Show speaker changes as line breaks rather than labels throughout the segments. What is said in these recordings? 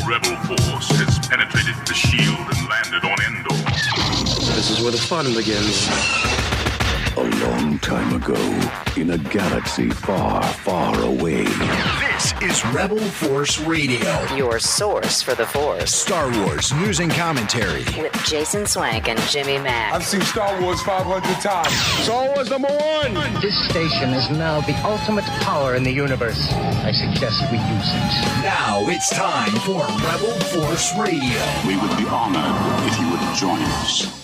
rebel force has penetrated the shield and landed on Endor.
This is where the fun begins.
A long time ago, in a galaxy far, far away.
This is Rebel Force Radio.
Your source for the Force.
Star Wars news and commentary.
With Jason Swank and Jimmy Mack.
I've seen Star Wars 500 times.
Star Wars #1!
This station is now the ultimate power in the universe. I suggest we use it.
Now it's time for Rebel Force Radio.
We would be honored if you would join us.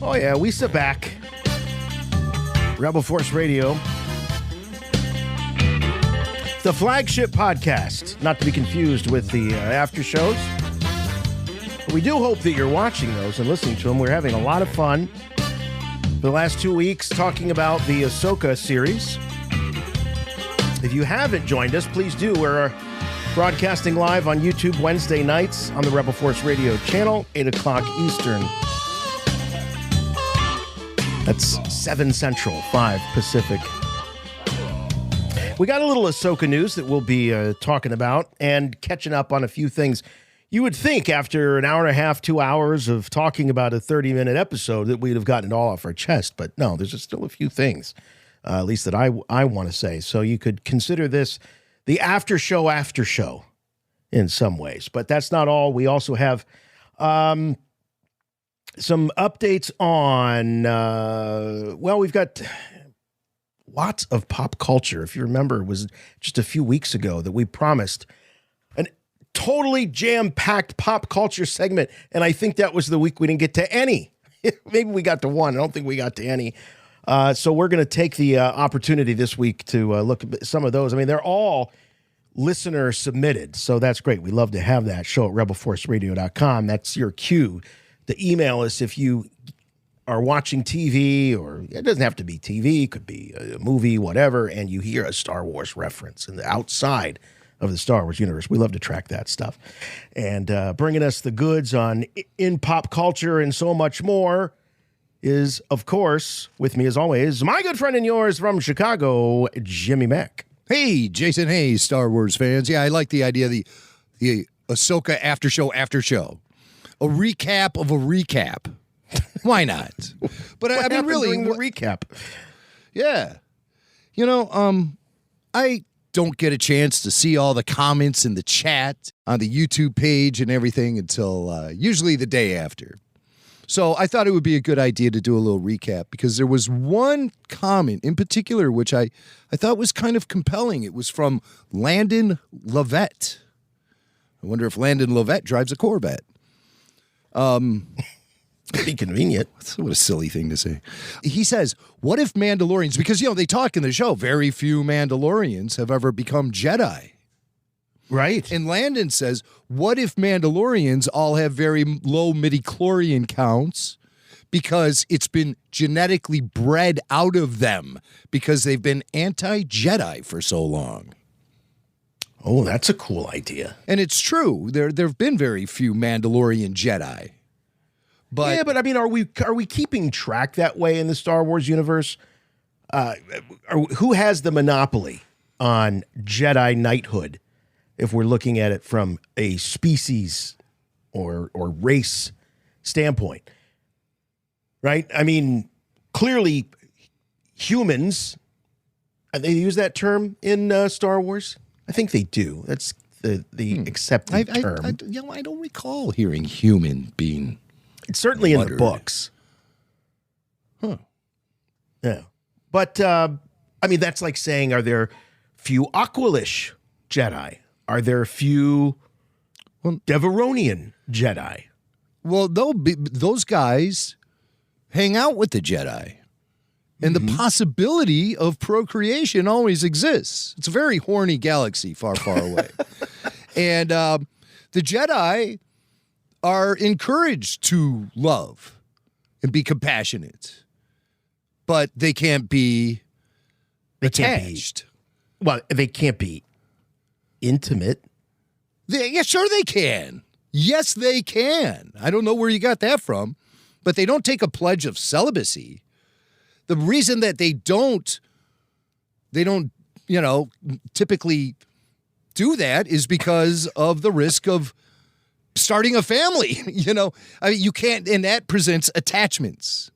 Oh, yeah, we sit back. Rebel Force Radio. The flagship podcast, not to be confused with the after shows. But we do hope that you're watching those and listening to them. We're having a lot of fun for the last 2 weeks talking about the AHSOKA series. If you haven't joined us, please do. We're broadcasting live on YouTube Wednesday nights on the Rebel Force Radio channel, 8 o'clock Eastern. That's 7 Central, 5 Pacific. We got a little AHSOKA news that we'll be talking about and catching up on a few things. You would think after an hour and a half, 2 hours of talking about a 30-minute episode that we'd have gotten it all off our chest. But no, there's just still a few things, at least that I want to say. So you could consider this the after show in some ways. But that's not all. We also have... some updates on, we've got lots of pop culture. If you remember, it was just a few weeks ago that we promised a totally jam-packed pop culture segment, and I think that was the week we didn't get to any. Maybe we got to one. I don't think we got to any. So we're going to take the opportunity this week to look at some of those. I mean, they're all listener submitted, so that's great. We love to have that. Show at rebelforceradio.com. That's your cue to email us if you are watching TV, or it doesn't have to be TV, it could be a movie, whatever, and you hear a Star Wars reference in the outside of the Star Wars universe. We love to track that stuff. And bringing us the goods on in pop culture and so much more is, of course, with me as always, my good friend and yours from Chicago, Jimmy Mack.
Hey, Jason. Hey, Star Wars fans. Yeah, I like the idea of the AHSOKA after show. A recap of a recap. Why not? But I mean, really,
during the recap.
Yeah. You know, I don't get a chance to see all the comments in the chat on the YouTube page and everything until usually the day after. So I thought it would be a good idea to do a little recap because there was one comment in particular which I thought was kind of compelling. It was from Landon Lovett. I wonder if Landon Lovett drives a Corvette.
Pretty convenient.
What a silly thing to say. He says, what if Mandalorians, because, they talk in the show, very few Mandalorians have ever become Jedi.
Right.
And Landon says, what if Mandalorians all have very low midichlorian counts because it's been genetically bred out of them because they've been anti-Jedi for so long?
Oh, that's a cool idea.
And it's true. There have been very few Mandalorian Jedi. But
yeah, but I mean, are we keeping track that way in the Star Wars universe? Who has the monopoly on Jedi knighthood if we're looking at it from a species or race standpoint? Right? I mean, clearly humans, they use that term in Star Wars? I think they do. That's the accepted term.
I don't recall hearing human being.
It's certainly
muttered.
In the books.
Huh.
Yeah. But, I mean, that's like saying, are there few Aqualish Jedi? Are there few Deveronian Jedi?
Well, those guys hang out with the Jedi. And the possibility of procreation always exists. It's a very horny galaxy far, far away. And the Jedi are encouraged to love and be compassionate. But they can't be attached.
They can't be intimate.
Yeah, sure they can. Yes, they can. I don't know where you got that from. But they don't take a pledge of celibacy. The reason that they don't they don't, typically do that is because of the risk of starting a family. You can't, and that presents attachments.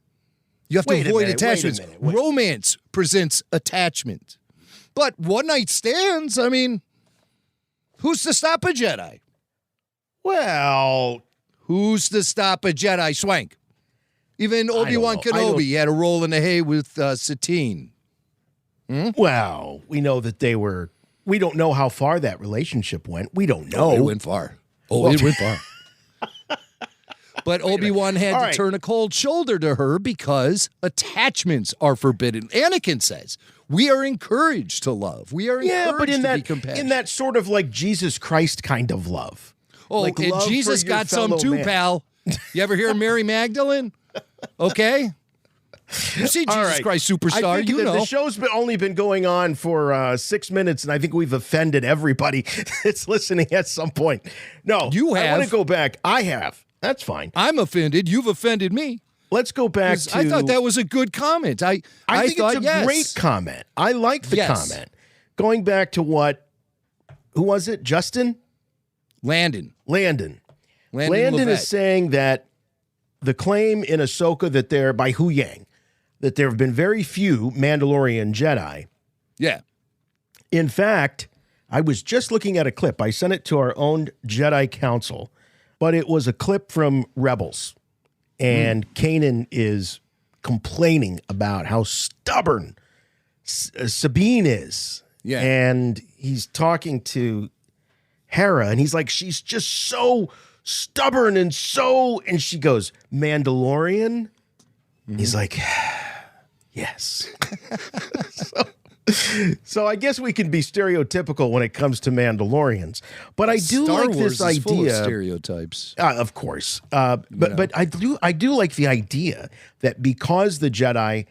You have to avoid attachments. Romance presents attachment. But one night stands, who's to stop a Jedi?
Well,
who's to stop a Jedi, Swank? Even Obi-Wan Kenobi had a roll in the hay with Satine.
Well, we know that we don't know how far that relationship went. We don't know.
It went far. It went far. But Obi-Wan had to turn a cold shoulder to her because attachments are forbidden. Anakin says, we are encouraged to love. We are encouraged to be compassionate.
In that sort of like Jesus Christ kind of love.
Oh,
like
and
love
Jesus got some too, pal. You ever hear Mary Magdalene? Okay. You see Jesus Christ Superstar,
I think the show's only been going on for 6 minutes, and I think we've offended everybody that's listening at some point. No,
you have.
I want to go back. I have. That's fine.
I'm offended. You've offended me.
Let's go back to...
I thought that was a good comment. I
think
thought,
it's a great comment. I like the comment. Going back to who was it? Justin? Landon is saying that the claim in Ahsoka that by Hu Yang, that there have been very few Mandalorian Jedi.
Yeah.
In fact, I was just looking at a clip. I sent it to our own Jedi Council, but it was a clip from Rebels. And Kanan is complaining about how stubborn Sabine is.
Yeah.
And he's talking to Hera, and he's like, she's just so stubborn and she goes, Mandalorian? He's like, yes. So I guess we can be stereotypical when it comes to Mandalorians, but I do
Star
like
Wars
this idea.
Is full of stereotypes,
of course. But I do like the idea that because the Jedi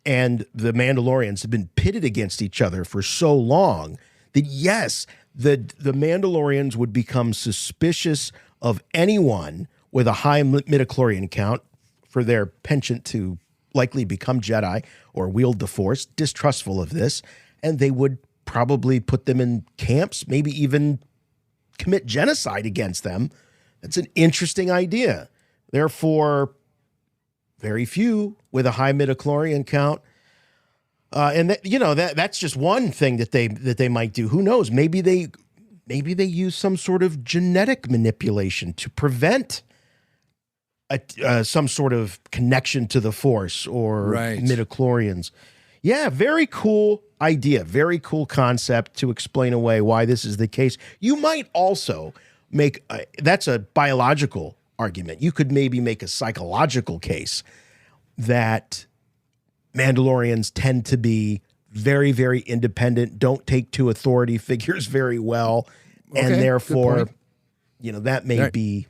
and the Mandalorians have been pitted against each other for so long, that yes, the Mandalorians would become suspicious of anyone with a high midichlorian count for their penchant to likely become Jedi or wield the Force, distrustful of this, and they would probably put them in camps, maybe even commit genocide against them. That's an interesting idea. Therefore, very few with a high midichlorian count. And that's just one thing that they might do. Who knows? Maybe they use some sort of genetic manipulation to prevent some sort of connection to the Force or midichlorians. Yeah, very cool idea, very cool concept to explain away why this is the case. You might also make that's a biological argument. You could maybe make a psychological case that Mandalorians tend to be very, very independent, don't take to authority figures very well, and therefore, that may be,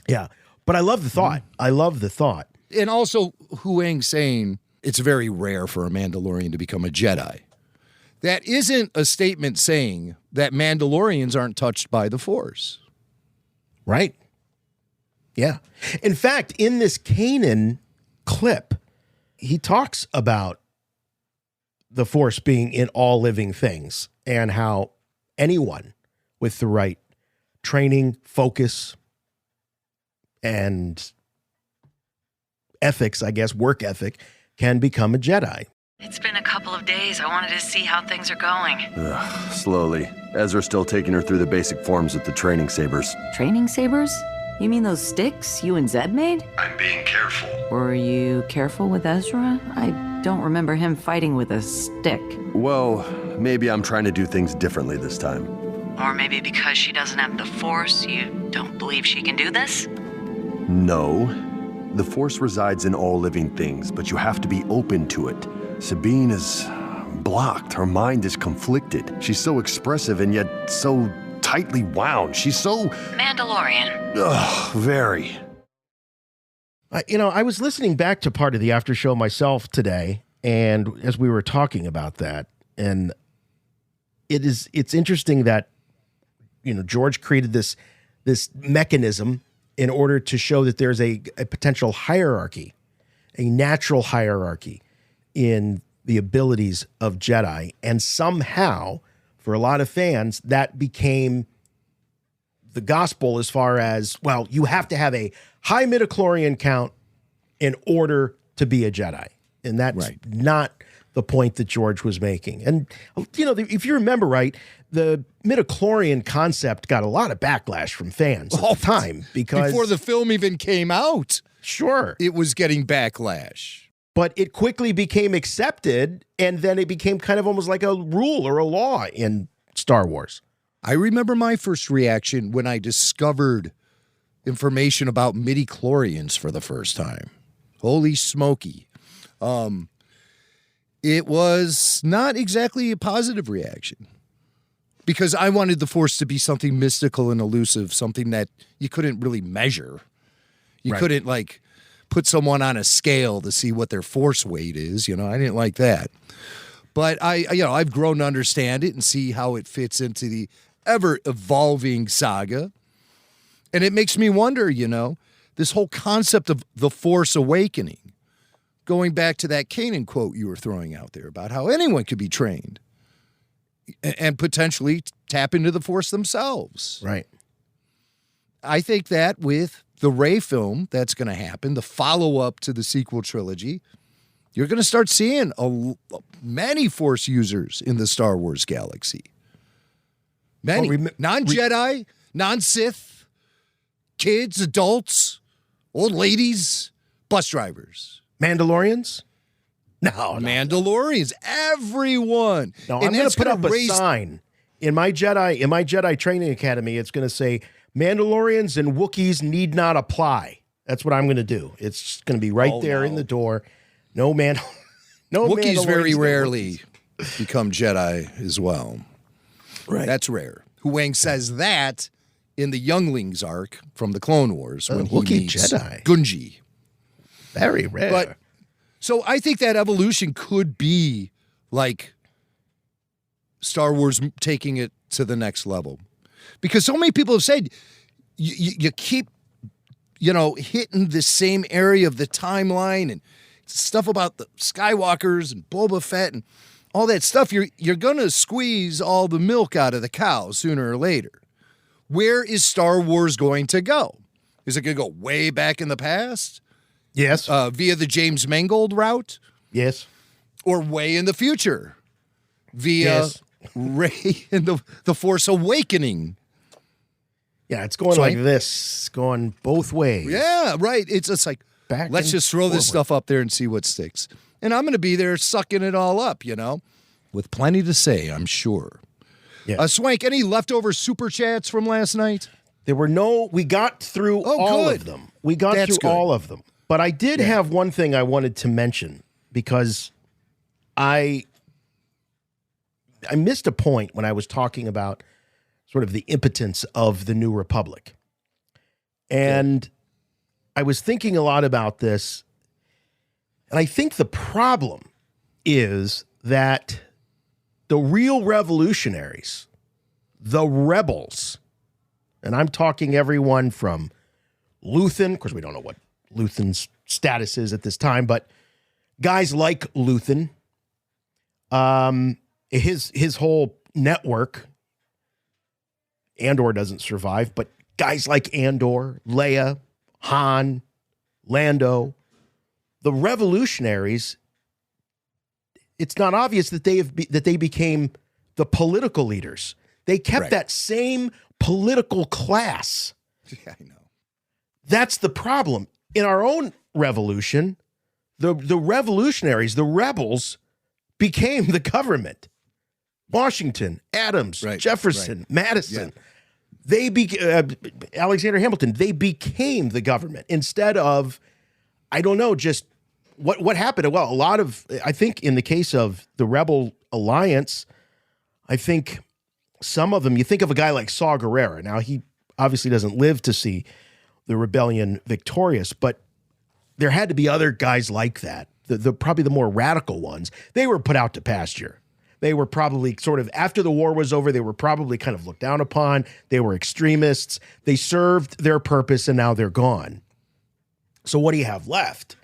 yeah. But I love the thought.
And also, Hu Yang saying it's very rare for a Mandalorian to become a Jedi. That isn't a statement saying that Mandalorians aren't touched by the Force.
Right. Yeah. In fact, in this Kanan clip, he talks about the Force being in all living things and how anyone with the right training, focus, and ethics, I guess, work ethic, can become a Jedi.
It's been a couple of days. I wanted to see how things are going.
Slowly. Ezra's still taking her through the basic forms with the training sabers.
Training sabers? You mean those sticks you and Zed made?
I'm being careful.
Were you careful with Ezra? I don't remember him fighting with a stick.
Well, maybe I'm trying to do things differently this time.
Or maybe because she doesn't have the Force, you don't believe she can do this?
No. The Force resides in all living things, but you have to be open to it. Sabine is blocked. Her mind is conflicted. She's so expressive and yet so tightly wound. She's so...
Mandalorian.
Ugh, very.
I was listening back to part of the after show myself today, and as we were talking about that, and it's interesting that, George created this mechanism in order to show that there's a potential hierarchy, a natural hierarchy in the abilities of Jedi. And somehow, for a lot of fans, that became the gospel as far as, well, you have to have a high midichlorian count in order to be a Jedi. And that's not the point that George was making. And, you know, if you remember right, the midichlorian concept got a lot of backlash from fans at the time because
before the film even came out,
sure,
it was getting backlash.
But it quickly became accepted, and then it became kind of almost like a rule or a law in Star Wars.
I remember my first reaction when I discovered information about midichlorians for the first time. Holy smoky. It was not exactly a positive reaction because I wanted the Force to be something mystical and elusive, something that you couldn't really measure. You couldn't, like, put someone on a scale to see what their Force weight is. You know, I didn't like that. But I've grown to understand it and see how it fits into the ever-evolving saga. And it makes me wonder, you know, this whole concept of the Force awakening, going back to that Kanan quote you were throwing out there about how anyone could be trained and potentially tap into the Force themselves.
Right.
I think that with the Rey film, that's going to happen, the follow-up to the sequel trilogy, you're going to start seeing many Force users in the Star Wars galaxy. Many. Non-Jedi, non-Sith, kids, adults, old ladies, bus drivers.
Mandalorians? No.
Mandalorians. Everyone.
No, I'm going to put up a sign in my Jedi training academy. It's going to say Mandalorians and Wookiees need not apply. That's what I'm going to do. It's going to be right there in the door. No
Wookiees very rarely become Jedi as well.
Right.
That's rare. Huang says that in the Younglings arc from the Clone Wars when he
Wookiee
meets
Jedi.
Gunji.
Very rare.
But so I think that evolution could be like Star Wars taking it to the next level. Because so many people have said you keep, hitting the same area of the timeline and stuff about the Skywalkers and Boba Fett and all that stuff. You're going to squeeze all the milk out of the cow sooner or later. Where is Star Wars going to go? Is it going to go way back in the past?
Yes.
Via the James Mangold route?
Yes.
Or way in the future? Via Rey and the Force Awakening?
Yeah, it's going like this. It's going both ways.
Yeah, right. It's just like, let's just throw this stuff up there and see what sticks. And I'm going to be there sucking it all up, with plenty to say, I'm sure.
Yeah.
Swank, any leftover super chats from last night?
There were no, we got through all of them. We got through all of them. But I did have one thing I wanted to mention because I missed a point when I was talking about sort of the impotence of the New Republic. And I was thinking a lot about this. And I think the problem is that the real revolutionaries, the rebels, and I'm talking everyone from Luthen, of course we don't know what Luthen's status is at this time, but guys like Luthen, his whole network, Andor doesn't survive, but guys like Andor, Leia, Han, Lando, the revolutionaries, it's not obvious that they became the political leaders. They kept that same political class.
Yeah, I know.
That's the problem. In our own revolution, the revolutionaries, the rebels, became the government. Washington, Adams, Jefferson, Madison, Alexander Hamilton, they became the government instead of, I don't know, just what happened. Well, I think in the case of the Rebel Alliance, I think some of them, you think of a guy like Saw Gerrera. Now, he obviously doesn't live to see the rebellion victorious, but there had to be other guys like that. Probably the more radical ones, they were put out to pasture. They were probably sort of, after the war was over, they were probably kind of looked down upon. They were extremists. They served their purpose, and now they're gone. So what do you have left?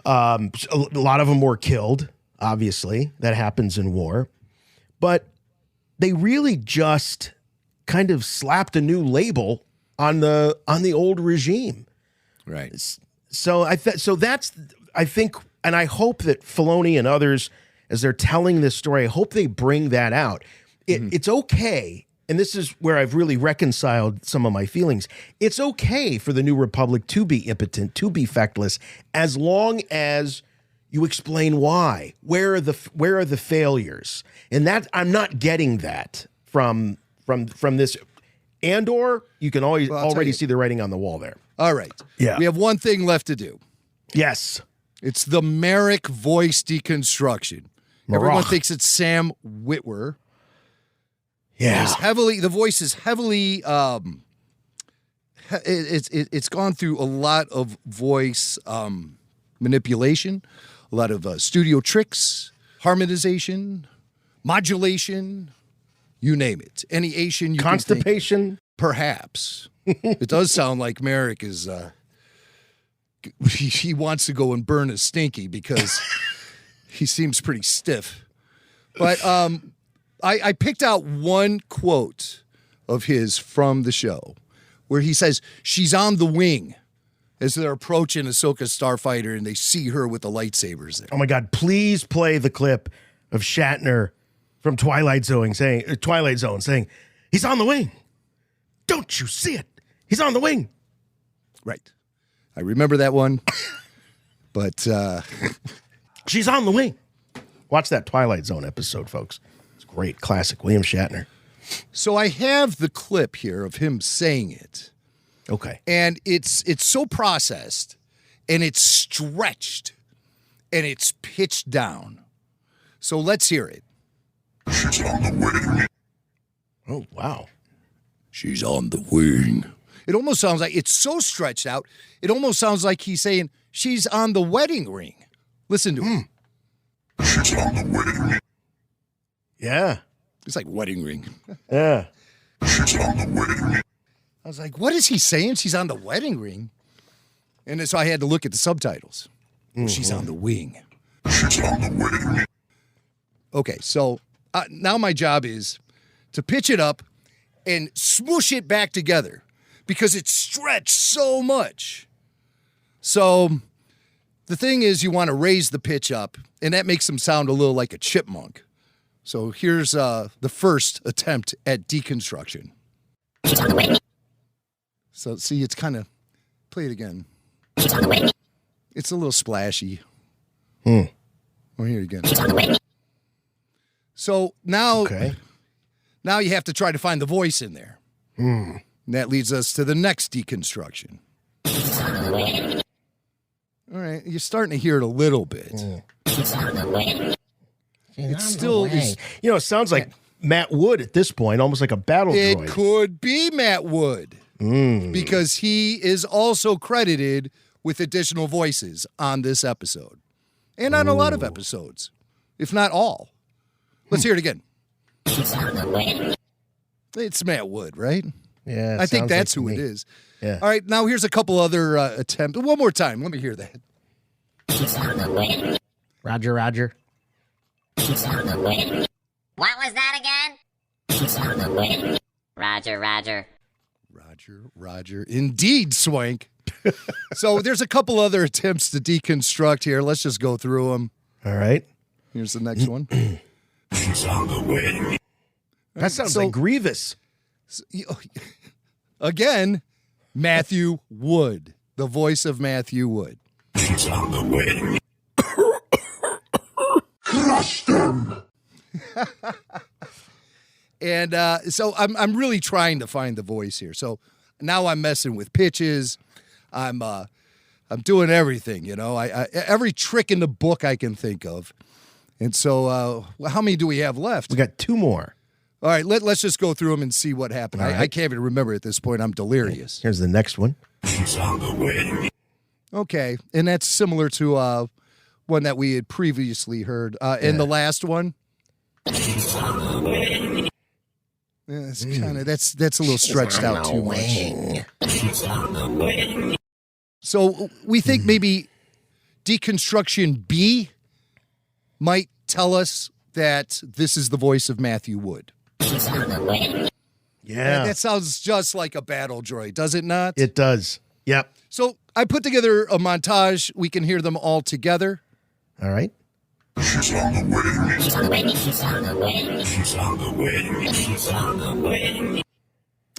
A lot of them were killed. obviously, that happens in war. But they really just kind of slapped a new label on the old regime.
Right.
So that's I think, and I hope that Filoni and others, as they're telling this story, I hope they bring that out. It's okay, and this is where I've really reconciled some of my feelings. It's okay for the New Republic to be impotent, to be feckless, as long as you explain why. Where are the failures? And that I'm not getting that from this. Andor, you can already see the writing on the wall there.
All right.
Yeah.
We have one thing left to do.
Yes.
It's the Marrock voice deconstruction.
Marrock.
Everyone thinks it's Sam Witwer.
Yeah.
The voice is heavily it's gone through a lot of voice manipulation, a lot of studio tricks, harmonization, modulation, you name it. Any Asian you
constipation,
can think, perhaps. It does sound like Marrock is he wants to go and burn a stinky because he seems pretty stiff. But I picked out one quote of his from the show where he says, she's on the wing as they're approaching AHSOKA Starfighter and they see her with the lightsabers there.
Oh my God, please play the clip of Shatner from Twilight Zone saying, he's on the wing. Don't you see it? He's on the wing.
Right. I remember that one. But
she's on the wing. Watch that Twilight Zone episode, folks. It's great. Classic William Shatner.
So I have the clip here of him saying it.
Okay.
And it's so processed and it's stretched and it's pitched down. So let's hear it.
She's on the wing.
Oh, wow.
She's on the wing. It almost sounds like it's so stretched out. It almost sounds like he's saying she's on the wedding ring. Listen to him.
She's on the wedding.
Yeah.
It's like wedding ring.
Yeah.
She's on the wedding.
I was like, what is he saying? She's on the wedding ring. And so I had to look at the subtitles. She's on the wing.
She's on the wedding.
Okay, so now my job is to pitch it up and smoosh it back together because it's stretched so much. So the thing is, you want to raise the pitch up, and that makes him sound a little like a chipmunk. So here's the first attempt at deconstruction. So see, it's kind of, play it again. It's a little splashy. Oh, here again. So now, now you have to try to find the voice in there. And that leads us to the next deconstruction. All right, you're starting to hear it a little bit. It's still,
it sounds like Matt Wood at this point, almost like a battle droid.
It could be Matt Wood because he is also credited with additional voices on this episode and on a lot of episodes, if not all. Let's hear it again. It's Matt Wood, right?
Yeah,
I think that's who it is.
Yeah.
All right, now here's a couple other attempts. One more time. Let me hear that.
Roger, Roger.
What was that again? Roger, Roger.
Roger, Roger. Indeed, Swank. So there's a couple other attempts to deconstruct here. Let's just go through them.
All right.
Here's the next one.
She's on the wing.
That sounds like Grievous.
Again, Matthew Wood, the voice of Matthew Wood.
She's on the wing. Crush them.
And so I'm really trying to find the voice here. So now I'm messing with pitches. I'm doing everything, I every trick in the book I can think of. And so how many do we have left?
We got two more.
All right, let's just go through them and see what happened. I can't even remember at this point. I'm delirious.
Here's the next one.
She's on the wing.
Okay, and that's similar to one that we had previously heard. And the last one.
She's on the wing.
Yeah, it's kind of that's a little stretched out too much.
She's on the wing.
So we think maybe deconstruction B might tell us that this is the voice of Matthew Wood.
Yeah.
And that sounds just like a battle droid, does it not?
It does. Yep.
So I put together a montage. We can hear them all together.
All right.
She's on the way. She's on the way. She's on the way. She's on the way. She's on the way.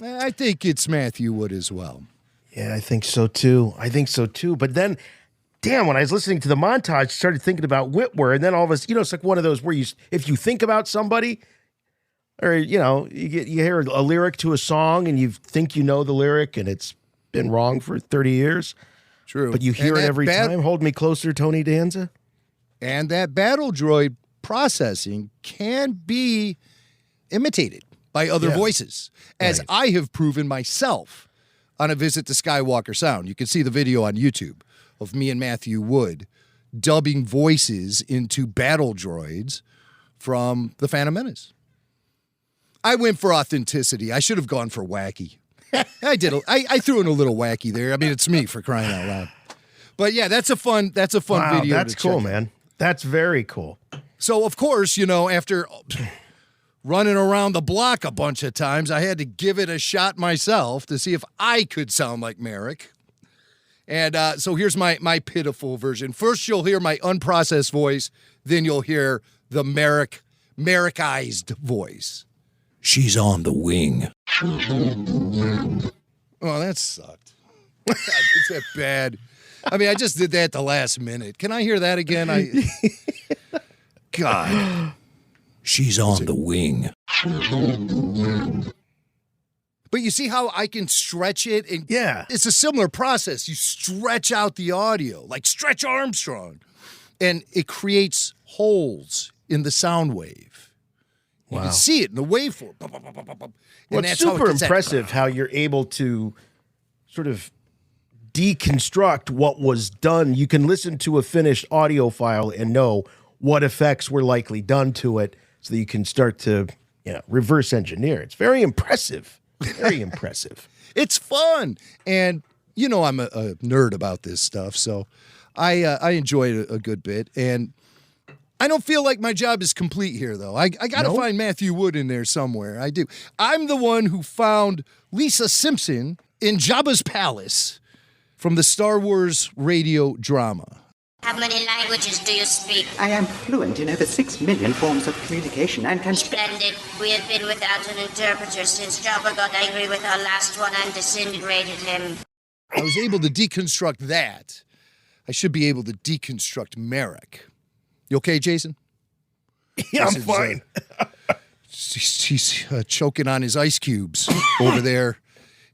I think it's Matthew Wood as well.
Yeah, I think so too. But then, damn, when I was listening to the montage, I started thinking about Whitwer, and then all of us, it's like one of those where if you think about somebody, or you hear a lyric to a song and you think you know the lyric and it's been wrong for 30 years.
True.
But you hear it every time. Hold me closer, Tony Danza.
And that battle droid processing can be imitated by other voices, as I have proven myself on a visit to Skywalker Sound. You can see the video on YouTube of me and Matthew Wood dubbing voices into battle droids from The Phantom Menace. I went for authenticity. I should have gone for wacky. I did. I threw in a little wacky there. I mean, it's me, for crying out loud. But yeah, that's a fun video.
That's cool, man. That's very cool.
So of course, after running around the block a bunch of times, I had to give it a shot myself to see if I could sound like Marrock. And so here's my pitiful version. First, you'll hear my unprocessed voice. Then you'll hear the Marrockized voice. She's on the wing. Oh, that sucked. God, it's that bad. I mean, I just did that the last minute. Can I hear that again? God. She's on the wing. But you see how I can stretch it? And it's a similar process. You stretch out the audio, like Stretch Armstrong. And it creates holes in the sound wave. You can see it in the waveform.
Well, it's super impressive how you're able to sort of deconstruct what was done. You can listen to a finished audio file and know what effects were likely done to it so that you can start to reverse engineer. It's very impressive. Very impressive.
It's fun. And, I'm a nerd about this stuff, so I enjoy it a good bit. And I don't feel like my job is complete here, though. I got to find Matthew Wood in there somewhere. I do. I'm the one who found Lisa Simpson in Jabba's palace from the Star Wars radio drama.
How many languages do you speak?
I am fluent in over 6 million forms of communication and can...
Splendid. We have been without an interpreter since Jabba got angry with our last one and disintegrated him.
I was able to deconstruct that. I should be able to deconstruct Marrock. You okay, Jason?
Yeah, I'm fine.
He's choking on his ice cubes over there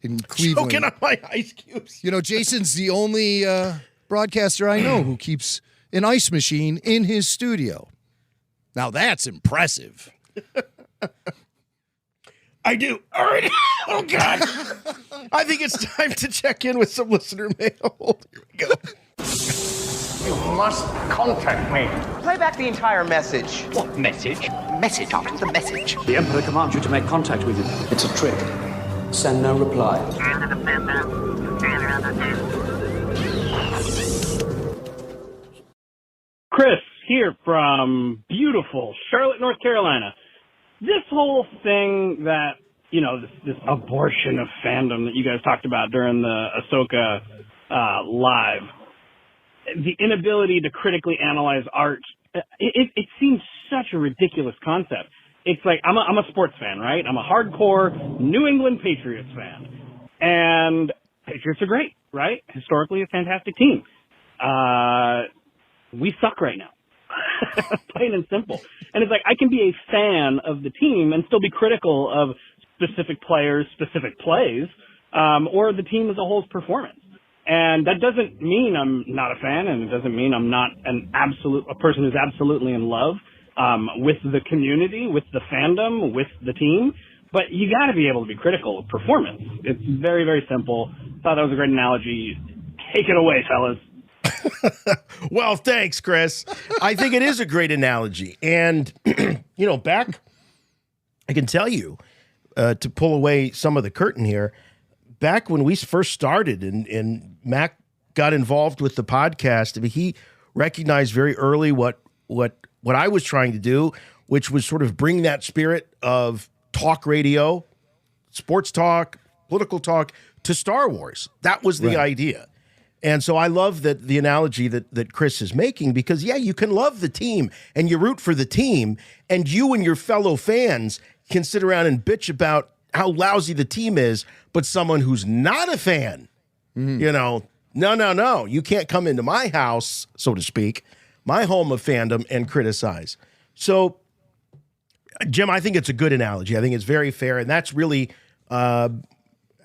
in Cleveland.
Choking on my ice cubes.
Jason's the only broadcaster I know who keeps an ice machine in his studio. Now that's impressive.
I do. All right. Oh, God. I think it's time to check in with some listener mail. Here we go.
You must contact me.
Play back the entire message.
What message?
Message after the message.
The Emperor commands you to make contact with him. It's a trick. Send no reply.
Chris here from beautiful Charlotte, North Carolina. This whole thing that, this abortion of fandom that you guys talked about during the AHSOKA live, the inability to critically analyze art, it seems such a ridiculous concept. It's like, I'm a sports fan, right? I'm a hardcore New England Patriots fan. And Patriots are great, right? Historically a fantastic team. We suck right now. Plain and simple. And it's like, I can be a fan of the team and still be critical of specific players, specific plays, or the team as a whole's performance. And that doesn't mean I'm not a fan, and it doesn't mean I'm not a person who's absolutely in love with the community, with the fandom, with the team. But you got to be able to be critical of performance. It's very, very simple. Thought that was a great analogy. Take it away, fellas.
Well, thanks, Chris. I think it is a great analogy. And, back, I can tell you, to pull away some of the curtain here, back when we first started and Mac got involved with the podcast, I mean, he recognized very early what what I was trying to do, which was sort of bring that spirit of talk radio, sports talk, political talk to Star Wars. That was the idea. And so I love that the analogy that Chris is making, because, yeah, you can love the team and you root for the team, and you and your fellow fans can sit around and bitch about how lousy the team is, but someone who's not a fan, no, you can't come into my house, so to speak, my home of fandom, and criticize. So, Jim, I think it's a good analogy. I think it's very fair, and that's really how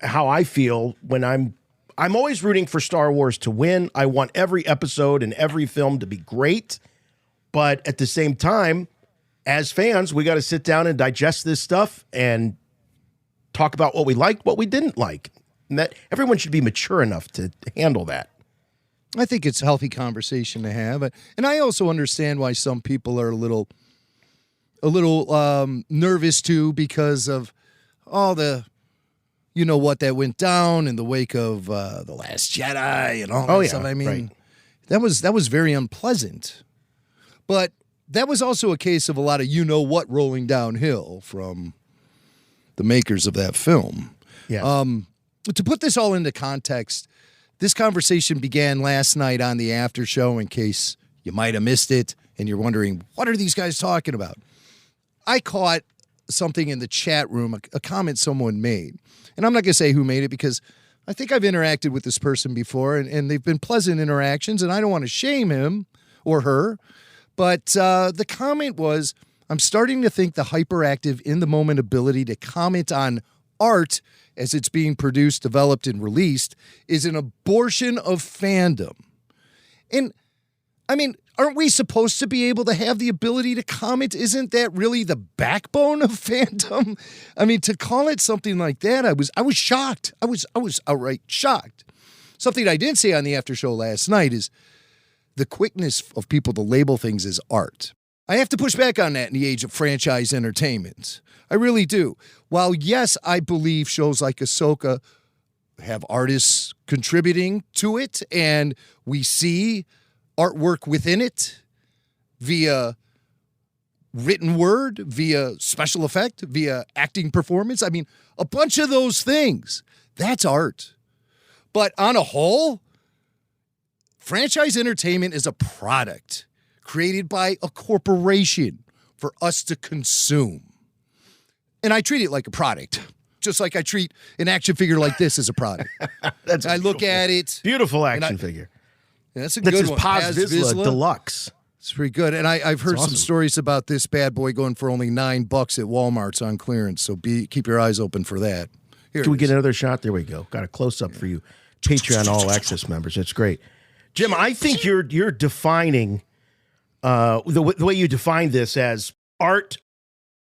I feel when I'm always rooting for Star Wars to win. I want every episode and every film to be great, but at the same time, as fans, we got to sit down and digest this stuff and talk about what we liked, what we didn't like. And that everyone should be mature enough to handle that.
I think it's a healthy conversation to have. And I also understand why some people are a little nervous too, because of all the, what that went down in the wake of The Last Jedi and all that stuff. I mean, that was very unpleasant. But that was also a case of a lot of what rolling downhill from the makers of that film.
Yeah.
To put this all into context, this conversation began last night on the after show, in case you might have missed it and you're wondering, what are these guys talking about? I caught something in the chat room, a comment someone made. And I'm not going to say who made it, because I think I've interacted with this person before, and they've been pleasant interactions, and I don't want to shame him or her. But the comment was, I'm starting to think the hyperactive, in-the-moment ability to comment on art as it's being produced, developed, and released is an abortion of fandom. And, I mean, aren't we supposed to be able to have the ability to comment? Isn't that really the backbone of fandom? I mean, to call it something like that, I was shocked. I was outright shocked. Something I didn't say on the after show last night is the quickness of people to label things as art. I have to push back on that in the age of franchise entertainment. I really do. While, yes, I believe shows like AHSOKA have artists contributing to it, and we see artwork within it via written word, via special effect, via acting performance. I mean, a bunch of those things. That's art. But on a whole, franchise entertainment is a product created by a corporation for us to consume. And I treat it like a product, just like I treat an action figure like this as a product. I look at it.
Beautiful action figure.
That's a good one.
That's his Paz Vizsla Deluxe.
It's pretty good. And I've heard some stories about this bad boy going for only $9 at Walmart's on clearance. So keep your eyes open for that.
Can we get another shot? There we go. Got a close-up for you. Patreon All Access members. That's great. Jim, I think you're defining the way you define this as art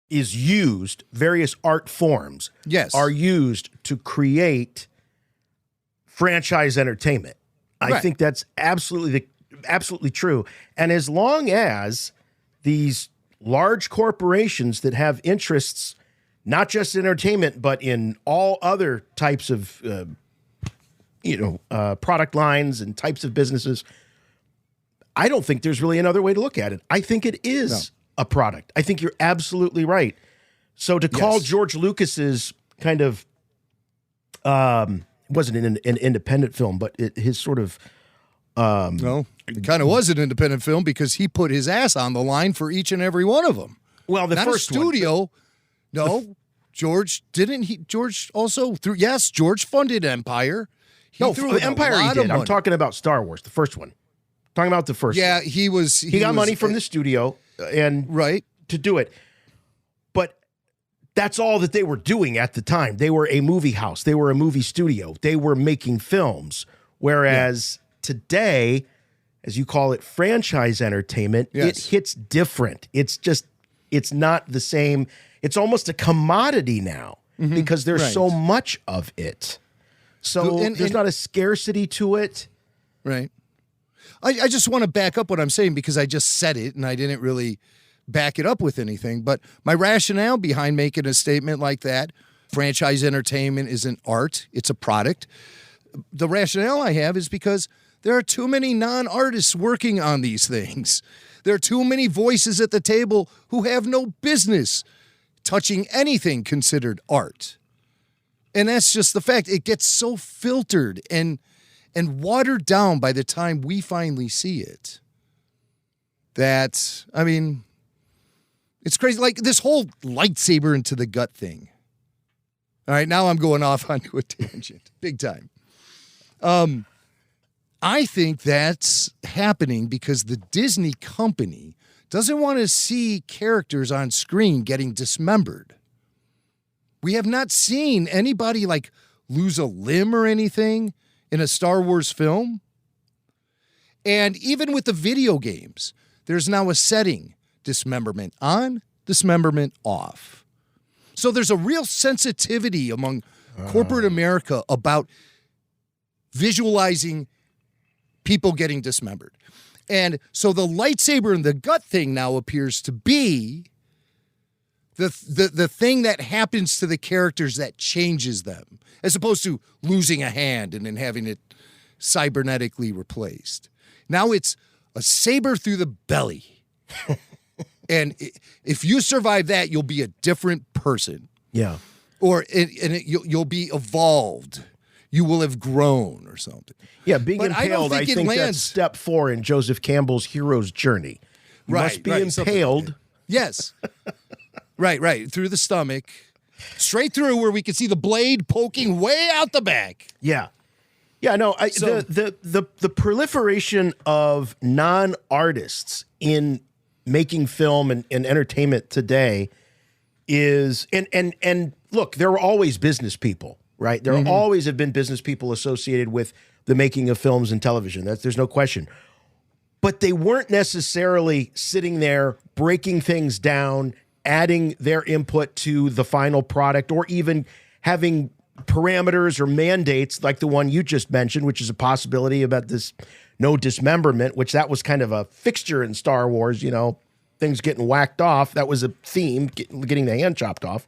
is used, various art forms are used to create franchise entertainment. I think that's absolutely true. And as long as these large corporations that have interests, not just in entertainment, but in all other types of, product lines and types of businesses, I don't think there's really another way to look at it. I think it is a product. I think you're absolutely right. So to call George Lucas's kind of, wasn't an independent film, but his sort of...
no, it kind of was an independent film because he put his ass on the line for each and every one of them.
Well, the
Not
first
a studio. No, George didn't. George also threw. Yes, George funded Empire.
Empire he did. I'm talking about Star Wars, the first one. Talking about the first one.
He
got money from the studio and to do it. But that's all that they were doing at the time. They were a movie house. They were a movie studio. They were making films. Whereas today, as you call it, franchise entertainment, it hits different. It's not the same. It's almost a commodity now because there's so much of it. So there's not a scarcity to it.
Right. I just want to back up what I'm saying because I just said it and I didn't really back it up with anything. But my rationale behind making a statement like that, franchise entertainment isn't art, it's a product. The rationale I have is because there are too many non-artists working on these things. There are too many voices at the table who have no business touching anything considered art. And that's just the fact. It gets so filtered and watered down by the time we finally see it. That, I mean, it's crazy. Like this whole lightsaber into the gut thing. All right, now I'm going off onto a tangent. Big time. I think that's happening because the Disney company doesn't want to see characters on screen getting dismembered. We have not seen anybody like lose a limb or anything in a Star Wars film. And even with the video games, there's now a setting, dismemberment on, dismemberment off. So there's a real sensitivity among corporate America about visualizing people getting dismembered. And so the lightsaber in the gut thing now appears to be the thing that happens to the characters that changes them, as opposed to losing a hand and then having it cybernetically replaced. Now it's a saber through the belly. And if you survive that, you'll be a different person.
Yeah.
Or you'll be evolved. You will have grown or something.
Yeah, being impaled, I think that's step 4 in Joseph Campbell's hero's journey. You must be impaled.
Yes. Right. Through the stomach. Straight through where we can see the blade poking way out the back.
Yeah. Yeah, no, the proliferation of non-artists in making film and entertainment today is, and look, there were always business people, right? There always have been business people associated with the making of films and television. There's no question. But they weren't necessarily sitting there breaking things down, adding their input to the final product, or even having parameters or mandates like the one you just mentioned, which is a possibility about this no dismemberment, which that was kind of a fixture in Star Wars, you know, things getting whacked off. That was a theme, getting the hand chopped off.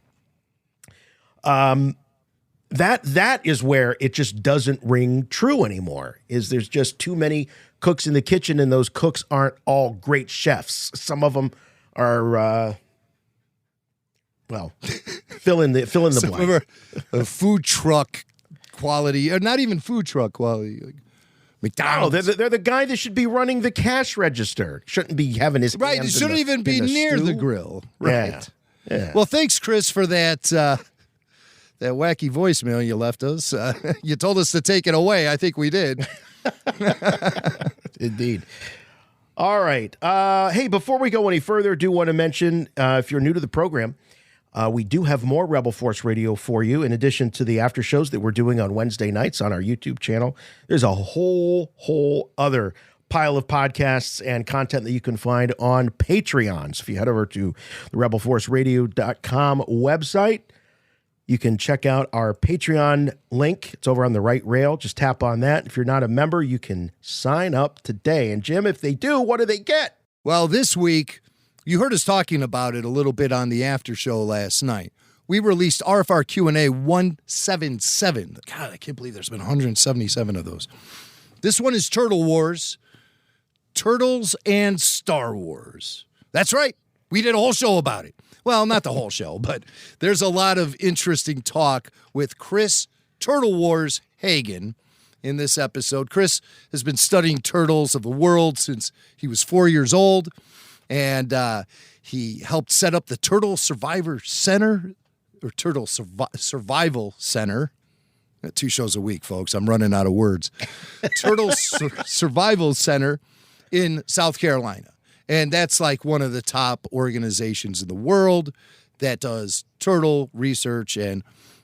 That is where it just doesn't ring true anymore, is there's just too many cooks in the kitchen, and those cooks aren't all great chefs. Some of them are, well, fill in the blank.
A food truck quality, or not even food truck quality, like McDonald's.
No, they're the guy that should be running the cash register. Shouldn't be having his
right. It
hands
shouldn't even be near the grill. Right.
Yeah.
Well, thanks, Chris, for that that wacky voicemail you left us. You told us to take it away. I think we did.
Indeed. All right. Hey, before we go any further, I do want to mention, if you're new to the program, we do have more Rebel Force Radio for you. In addition to the after shows that we're doing on Wednesday nights on our YouTube channel, there's a whole other pile of podcasts and content that you can find on Patreon. So if you head over to the rebelforceradio.com website, you can check out our Patreon link. It's over on the right rail. Just tap on that. If you're not a member, you can sign up today. And Jim, if they do, what do they get?
Well, this week, you heard us talking about it a little bit on the after show last night. We released RFR Q&A 177. God, I can't believe there's been 177 of those. This one is Turtle Wars, Turtles and Star Wars. That's right. We did a whole show about it. Well, not the whole show, but there's a lot of interesting talk with Chris Turtle Wars Hagen in this episode. Chris has been studying turtles of the world since he was 4 years old. And he helped set up the Turtle Survivor Center, or Turtle Survival Center. 2 shows a week, folks. I'm running out of words. Turtle Survival Center in South Carolina. And that's like one of the top organizations in the world that does turtle research, and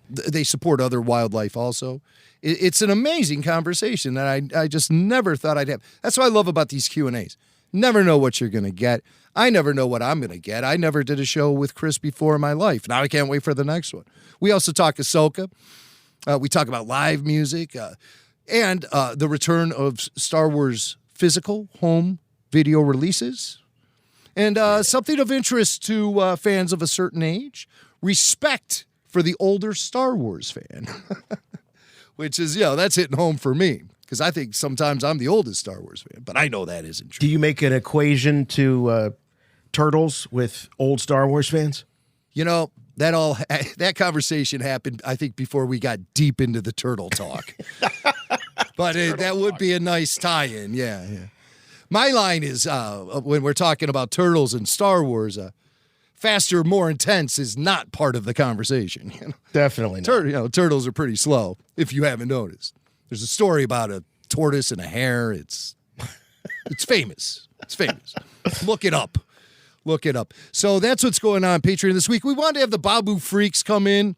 they support other wildlife also. It's an amazing conversation that I just never thought I'd have. That's what I love about these Q&As. Never know what you're going to get. I never know what I'm going to get. I never did a show with Chris before in my life. Now I can't wait for the next one. We also talk AHSOKA. We talk about live music and the return of Star Wars physical home video releases. And something of interest to fans of a certain age, respect for the older Star Wars fan. Which is, that's hitting home for me. because I think sometimes I'm the oldest Star Wars fan, but I know that isn't true.
Do you make an equation to Turtles with old Star Wars fans?
You know, that conversation happened, I think, before we got deep into the turtle talk. But that would be a nice tie-in, yeah. My line is, when we're talking about Turtles and Star Wars, faster, more intense is not part of the conversation. You know?
Definitely not.
Turtles are pretty slow, if you haven't noticed. There's a story about a tortoise and a hare. It's famous. It's famous. Look it up. Look it up. So that's what's going on Patreon this week. We wanted to have the Babu Freaks come in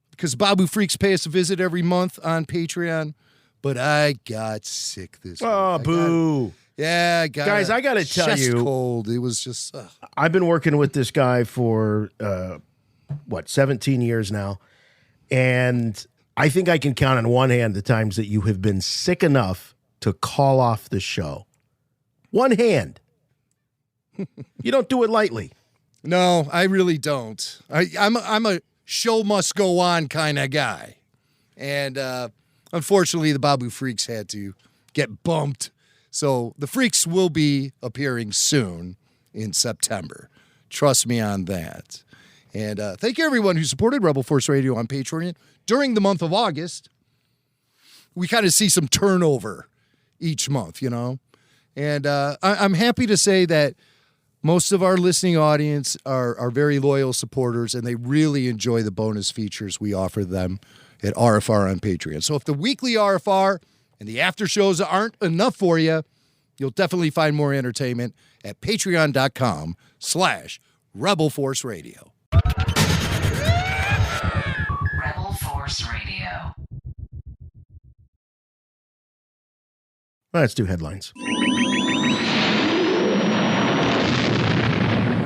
because Babu Freaks pay us a visit every month on Patreon. But I got sick this week.
Oh, boo.
I got
Guys, I got to tell you.
Cold. It was just.
I've been working with this guy for, 17 years now. And I think I can count on one hand the times that you have been sick enough to call off the show. One hand. You don't do it lightly.
No, I really don't. I'm a show must go on kind of guy. And unfortunately, the Babu Freaks had to get bumped. So the Freaks will be appearing soon in September. Trust me on that. And thank you, everyone who supported Rebel Force Radio on Patreon during the month of August. We kind of see some turnover each month, you know. And I'm happy to say that most of our listening audience are very loyal supporters, and they really enjoy the bonus features we offer them at RFR on Patreon. So if the weekly RFR and the after shows aren't enough for you, you'll definitely find more entertainment at patreon.com/Rebel Force Radio.
Rebel Force Radio.
Let's do headlines.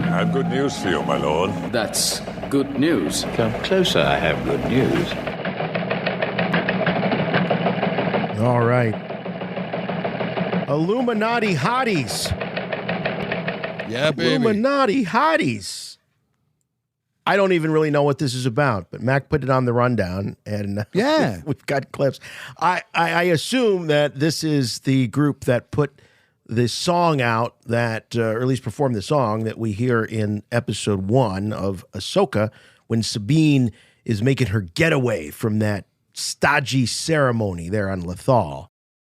I have good news for you, my lord.
That's good news. Come closer, I have good news.
All right. Illuminati hotties.
Yeah, baby.
Illuminati hotties. I don't even really know what this is about, but Mac put it on the rundown, and
yeah,
we've got clips. I assume that this is the group that put this song out that, or at least performed the song that we hear in episode 1 of AHSOKA when Sabine is making her getaway from that stodgy ceremony there on Lothal.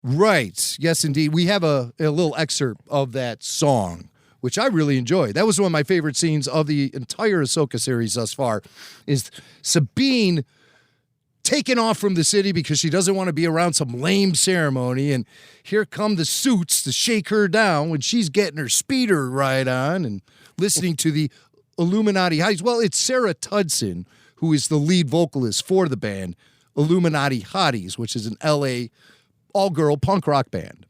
Right. Yes, indeed. We have a little excerpt of that song, which I really enjoyed. That was one of my favorite scenes of the entire AHSOKA series thus far, is Sabine taken off from the city because she doesn't want to be around some lame ceremony, and here come the suits to shake her down when she's getting her speeder ride on and listening to the Illuminati Hotties. Well, it's Sarah Tudson, who is the lead vocalist for the band Illuminati Hotties, which is an LA all-girl punk rock band.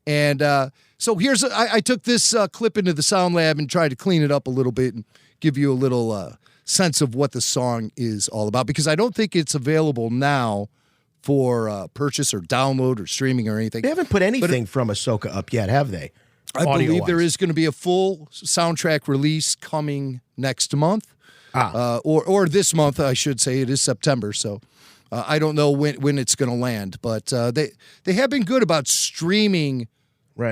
And so I took this clip into the Sound Lab and tried to clean it up a little bit and give you a little sense of what the song is all about, because I don't think it's available now for purchase or download or streaming or anything.
They haven't put anything from AHSOKA up yet, have they?
I believe there is going to be a full soundtrack release coming next month, or this month, I should say. It is September, so I don't know when it's going to land, but they have been good about streaming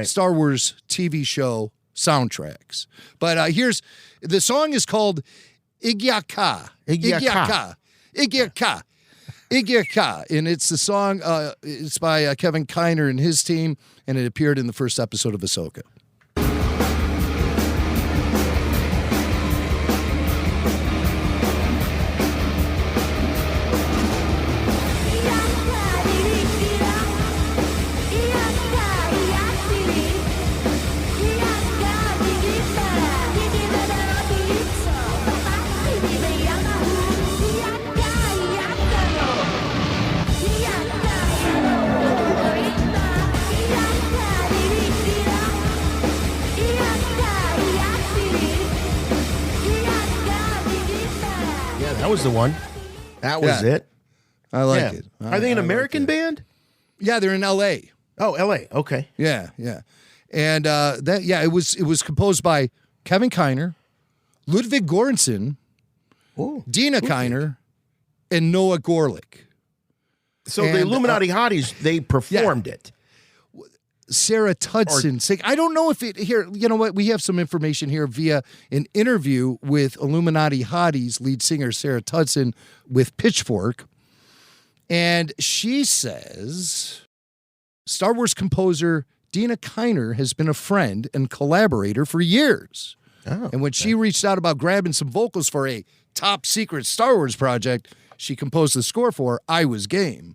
Star Wars TV show soundtracks. But here's the song is called Igyah Kah. Igyah Kah. Igyah Kah. Igyah Kah. And it's the song, it's by Kevin Kiner and his team, and it appeared in the first episode of AHSOKA.
That was the one. That was it.
I like it.
Are they an American band?
Yeah, they're in L.A.
Oh, L.A. Okay.
Yeah. And it was composed by Kevin Kiner, Ludwig Göransson, Dina Kiner, and Noah Gorlick.
So the Illuminati Hotties, they performed it.
Sarah Tudson sang. I don't know if it here. You know what? We have some information here via an interview with Illuminati Hotties lead singer Sarah Tudson with Pitchfork, and she says Star Wars composer Dina Kiner has been a friend and collaborator for years. And when she reached out about grabbing some vocals for a top secret Star Wars project she composed the score for, I was game.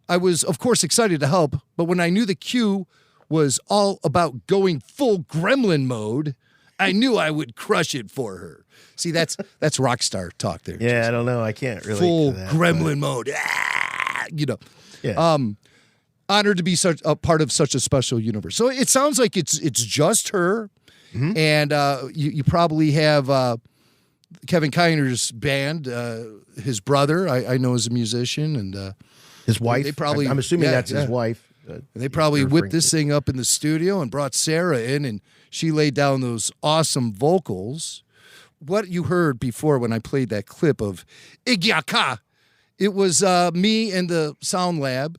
I was, of course, excited to help, but when I knew the cue was all about going full gremlin mode, I knew I would crush it for her. See, that's rock star talk there.
Yeah, I don't know. I can't really.
Full gremlin mode. You know.
Yeah.
Honored to be such a part of such a special universe. So it sounds like it's just her, and you probably have Kevin Kiner's band, his brother. I know is a musician, and
his wife.
They probably.
I'm assuming that's his wife.
They probably whipped this thing up in the studio and brought Sarah in, and she laid down those awesome vocals. What you heard before when I played that clip of Igyah Kah, it was me and the Sound Lab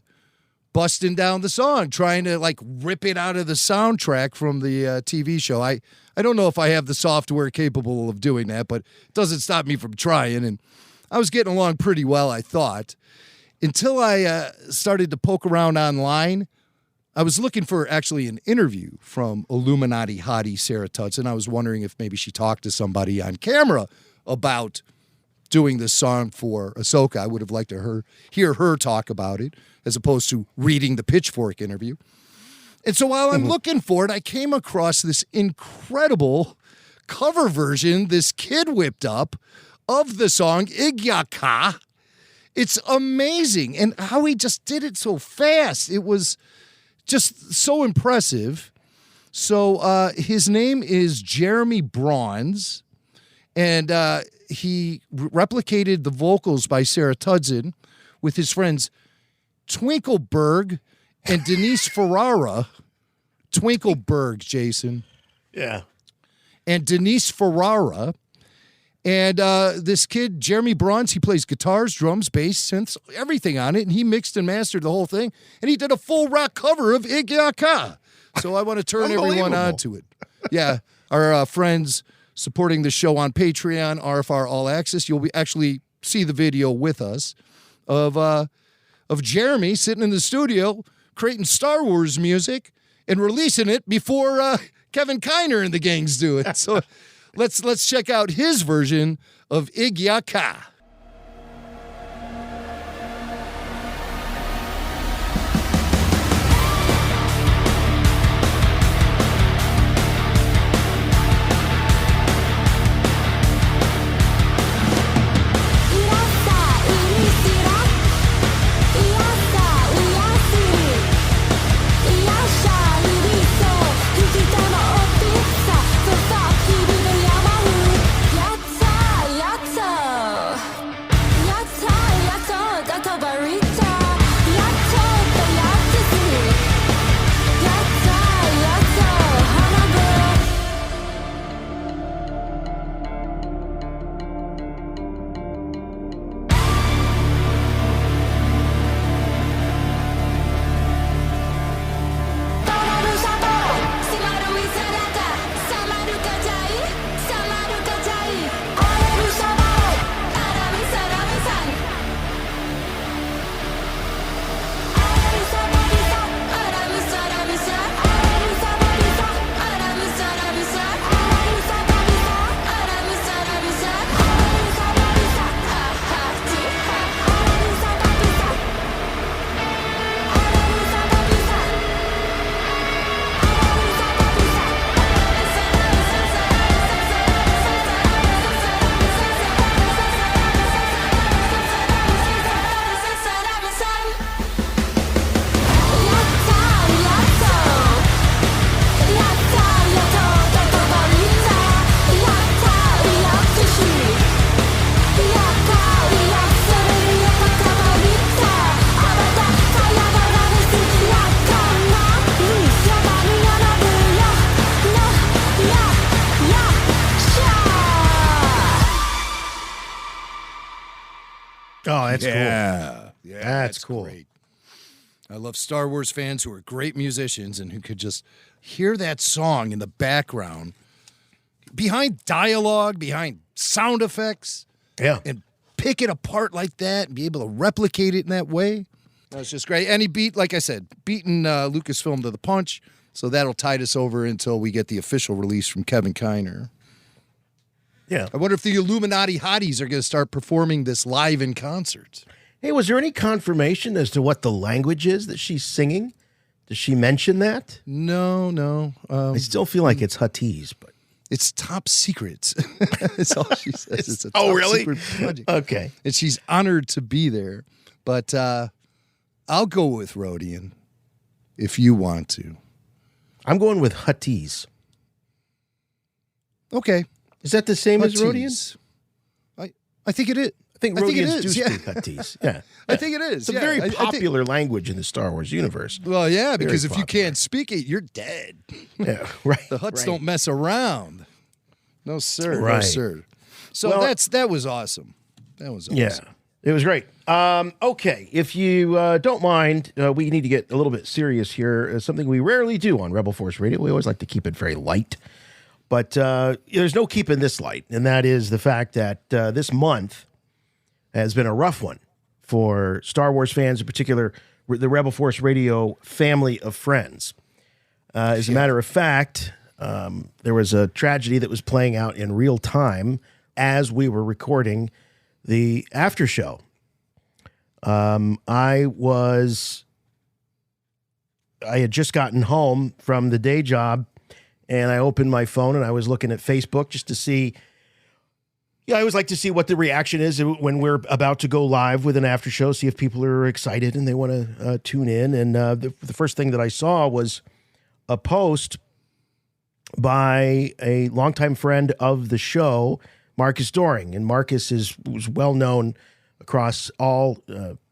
busting down the song, trying to like rip it out of the soundtrack from the TV show. I don't know if I have the software capable of doing that, but it doesn't stop me from trying. And I was getting along pretty well, I thought, until I started to poke around online. I was looking for actually an interview from Illuminati hottie Sarah Tudson. I was wondering if maybe she talked to somebody on camera about doing this song for AHSOKA. I would have liked to hear her talk about it as opposed to reading the Pitchfork interview. And so while I'm looking for it, I came across this incredible cover version this kid whipped up of the song Igyah Kah. It's amazing. And how he just did it so fast. It was just so impressive. So his name is Jeremy Bronze, and he replicated the vocals by Sarah Tudson with his friends Twinkleberg and Denise Ferrara. Twinkleberg, Jason.
Yeah.
And Denise Ferrara. And this kid, Jeremy Bronze, he plays guitars, drums, bass, synths, everything on it. And he mixed and mastered the whole thing. And he did a full rock cover of Igyah Kah. So I want to turn everyone on to it. Yeah. Our friends supporting the show on Patreon, RFR All Access, you'll actually see the video with us of Jeremy sitting in the studio creating Star Wars music and releasing it before Kevin Kiner and the gangs do it. So let's check out his version of Igyah Kah.
Oh, that's cool.
Yeah. Yeah,
that's cool.
Great. I love Star Wars fans who are great musicians and who could just hear that song in the background, behind dialogue, behind sound effects, and pick it apart like that and be able to replicate it in that way. That's just great. And he beat, like I said, beaten Lucasfilm to the punch, so that'll tide us over until we get the official release from Kevin Kiner.
Yeah.
I wonder if the Illuminati hotties are going to start performing this live in concert.
Hey, was there any confirmation as to what the language is that she's singing? Does she mention that?
No.
I still feel like it's Huttese, but
it's top secret. That's all she says. It's a top
really?
secret project.
Okay.
And she's honored to be there. But I'll go with Rodian if you want to.
I'm going with Huttese.
Okay.
Is that the same as
Rodian? I think it is.
I think Rodians do speak Huttese. Yeah.
I think it is.
It's a very popular language in the Star Wars universe.
Well, yeah, because
Very
if you can't speak it, you're dead.
Yeah, right.
The Hutts
right.
don't mess around. No, sir. No,
Right.
sir. So
Well-
that was awesome. That was awesome.
Yeah, it was great. Okay, if you don't mind, we need to get a little bit serious here. Something we rarely do on Rebel Force Radio. We always like to keep it very light. But there's no keeping this light, and that is the fact that this month has been a rough one for Star Wars fans, in particular, the Rebel Force Radio family of friends. As a matter of fact, there was a tragedy that was playing out in real time as we were recording the after show. I had just gotten home from the day job, and I opened my phone and I was looking at Facebook just to see. Yeah, I always like to see what the reaction is when we're about to go live with an after show, see if people are excited and they want to tune in. And the first thing that I saw was a post by a longtime friend of the show, Marcus Dohring. And Marcus was well known across all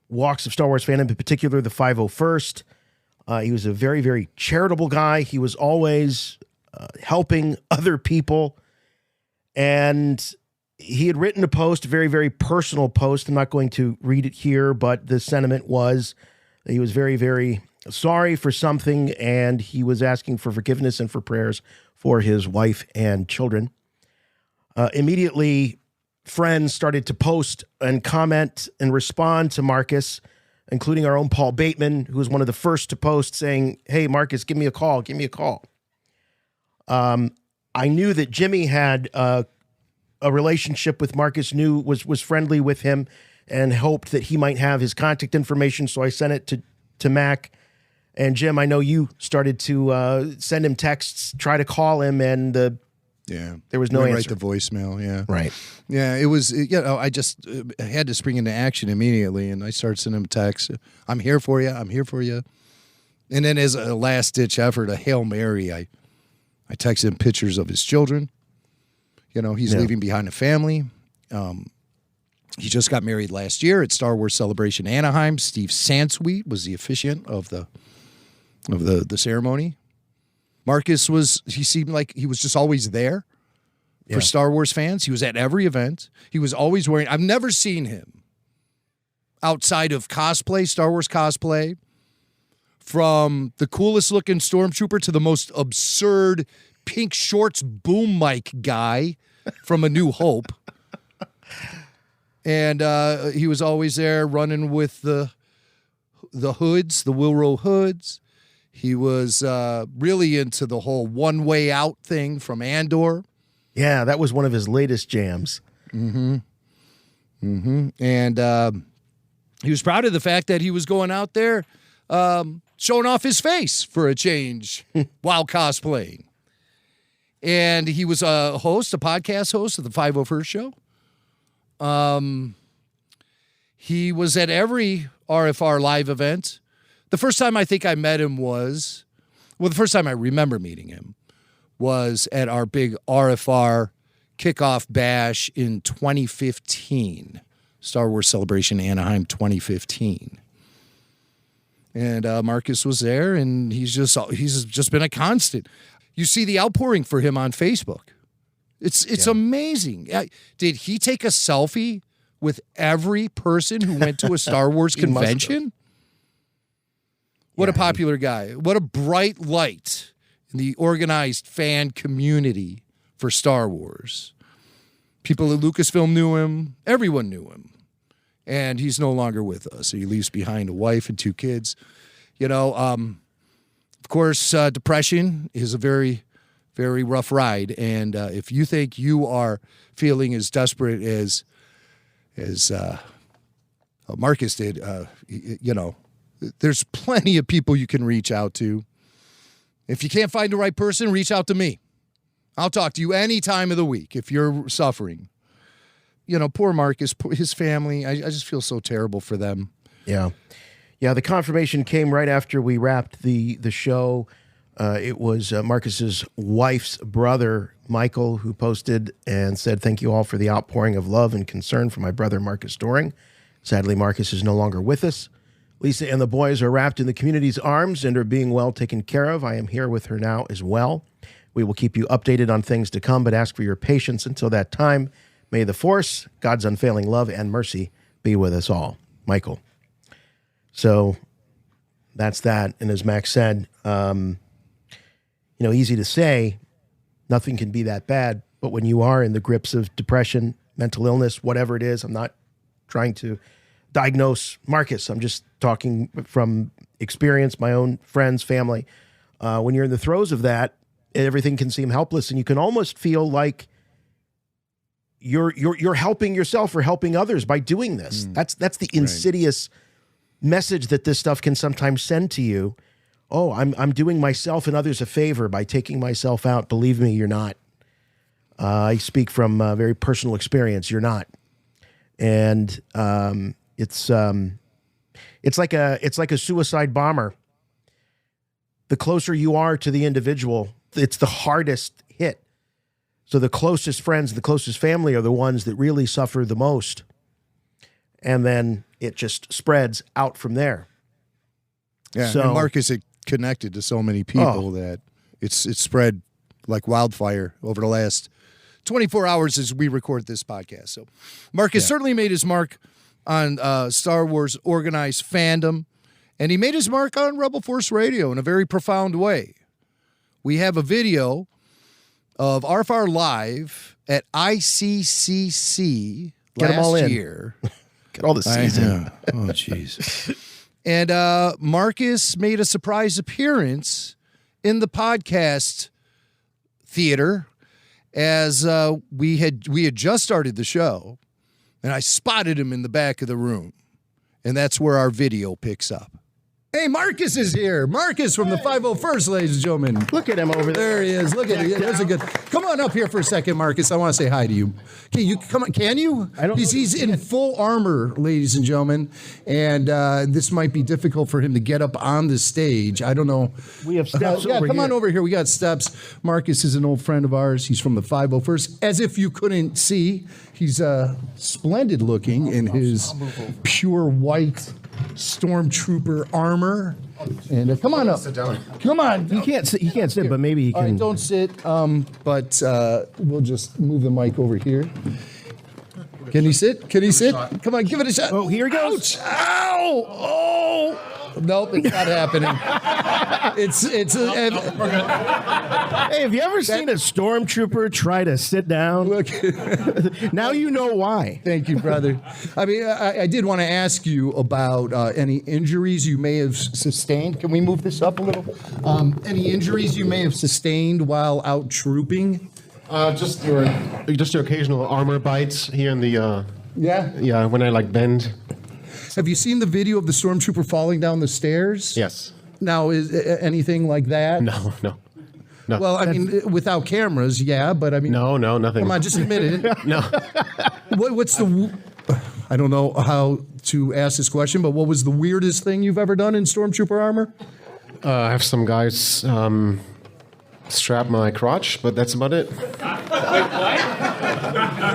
walks of Star Wars fandom, in particular the 501st. He was a very, very charitable guy. He was always helping other people. And he had written a post, a very, very personal post. I'm not going to read it here, but the sentiment was that he was very, very sorry for something, and he was asking for forgiveness and for prayers for his wife and children. Immediately, friends started to post and comment and respond to Marcus, including our own Paul Bateman, who was one of the first to post saying, "Hey, Marcus, give me a call. Give me a call." I knew that Jimmy had a relationship with Marcus, was friendly with him, and hoped that he might have his contact information. So I sent it to Mac. And Jim, I know you started to send him texts, try to call him, and there was no answer.
Write the voicemail, yeah.
Right.
Yeah, it was, I just had to spring into action immediately, and I started sending him texts. I'm here for you. I'm here for you. And then as a last-ditch effort, a Hail Mary, I texted him pictures of his children. He's leaving behind a family. He just got married last year at Star Wars Celebration Anaheim. Steve Sansweet was the officiant of the ceremony. Marcus he seemed like he was just always there for Star Wars fans. He was at every event. He was always wearing, I've never seen him outside of cosplay, Star Wars cosplay, from the coolest looking stormtrooper to the most absurd pink shorts boom mic guy from A New Hope. And he was always there running with the hoods, the Wilrow hoods. He was really into the whole one way out thing from Andor.
Yeah, that was one of his latest jams.
Mm-hmm. Mm-hmm. And he was proud of the fact that he was going out there showing off his face for a change while cosplaying. And he was a podcast host of the 501st show. He was at every RFR live event. The first time I think I met him the first time I remember meeting him was at our big RFR kickoff bash in 2015, Star Wars Celebration Anaheim 2015. And Marcus was there, and he's just been a constant. You see the outpouring for him on Facebook. It's amazing. Did he take a selfie with every person who went to a Star Wars convention? What a popular guy. What a bright light in the organized fan community for Star Wars. People at Lucasfilm knew him. Everyone knew him. And he's no longer with us. He leaves behind a wife and 2 kids. You know, of course, depression is a very, very rough ride. And if you think you are feeling as desperate as Marcus did, you know, there's plenty of people you can reach out to. If you can't find the right person, reach out to me. I'll talk to you any time of the week if you're suffering. You know, poor Marcus, his family, I just feel so terrible for them.
Yeah. Yeah, the confirmation came right after we wrapped the show. It was Marcus's wife's brother, Michael, who posted and said, "Thank you all for the outpouring of love and concern for my brother, Marcus Dohring. Sadly, Marcus is no longer with us. Lisa and the boys are wrapped in the community's arms and are being well taken care of. I am here with her now as well. We will keep you updated on things to come, but ask for your patience until that time. May the Force, God's unfailing love and mercy be with us all." Michael. So that's that. And as Max said, you know, easy to say, nothing can be that bad. But when you are in the grips of depression, mental illness, whatever it is, I'm not trying to diagnose Marcus. I'm just talking from experience, my own friends, family. When you're in the throes of that, everything can seem helpless, and you can almost feel like you're helping yourself or helping others by doing this. That's the insidious message that this stuff can sometimes send to you. Oh, I'm doing myself and others a favor by taking myself out. Believe me, you're not. I speak from very personal experience. You're not, and it's like a suicide bomber. The closer you are to the individual, it's the hardest hit. So the closest friends, the closest family are the ones that really suffer the most. And then it just spreads out from there.
Yeah,
so
and Marcus had connected to so many people that it's spread like wildfire over the last 24 hours as we record this podcast. So Marcus certainly made his mark on Star Wars organized fandom, and he made his mark on Rebel Force Radio in a very profound way. We have a video of RFR Live at ICCC last year.
Get all the season.
Oh, jeez. And Marcus made a surprise appearance in the podcast theater as we had just started the show, and I spotted him in the back of the room, and that's where our video picks up. Hey, Marcus is here. Marcus from the 501st, ladies and gentlemen.
Look at him over there.
There he is. Look at him. There's a good. Come on up here for a second, Marcus. I want to say hi to you. Okay, you come on. Can you?
I don't.
He's in full armor, ladies and gentlemen, and this might be difficult for him to get up on the stage. I don't know.
We have steps.
Come on over here. We got steps. Marcus is an old friend of ours. He's from the 501st. As if you couldn't see, he's splendid looking in his pure white stormtrooper armor. And come on up.
Sit down.
Come on.
You can't sit. But maybe you can.
All right, don't sit. But we'll just move the mic over here. Can he sit? Can he sit? Come on, give it a shot.
Oh, here he goes.
Ouch. Ow! Oh! Nope, it's not happening.
Hey, have you ever seen a stormtrooper try to sit down?
Look,
now you know why.
Thank you, brother. I mean, I did want to ask you about any injuries you may have sustained. Can we move this up a little? Any injuries you may have sustained while out trooping?
Just your occasional armor bites here in the.
Yeah,
when I like bend.
Have you seen the video of the stormtrooper falling down the stairs?
Yes.
Now, is anything like that?
No.
Well, I mean, without cameras, yeah, but I mean...
No, nothing.
Come on, just admit it.
No.
What's the... I don't know how to ask this question, but what was the weirdest thing you've ever done in stormtrooper armor?
I have some guys strap my crotch, but that's about it.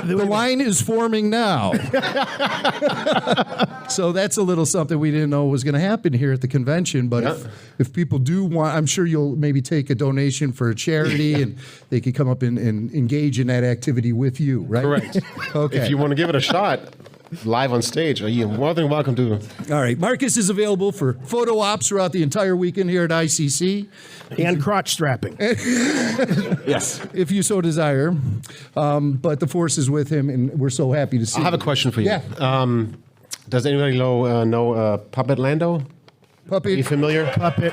The line is forming now. So that's a little something we didn't know was going to happen here at the convention. But if people do want, I'm sure you'll maybe take a donation for a charity and they could come up and engage in that activity with you, right?
Correct.
Okay.
If you want to give it a shot, live on stage. You're more than welcome to.
All right. Marcus is available for photo ops throughout the entire weekend here at ICC.
And crotch strapping.
Yes.
If you so desire. But the force is with him, and we're so happy to see
I have a
him.
question for you.
Yeah.
Does anybody know Puppet Lando?
Puppet.
Are you familiar?
Puppet.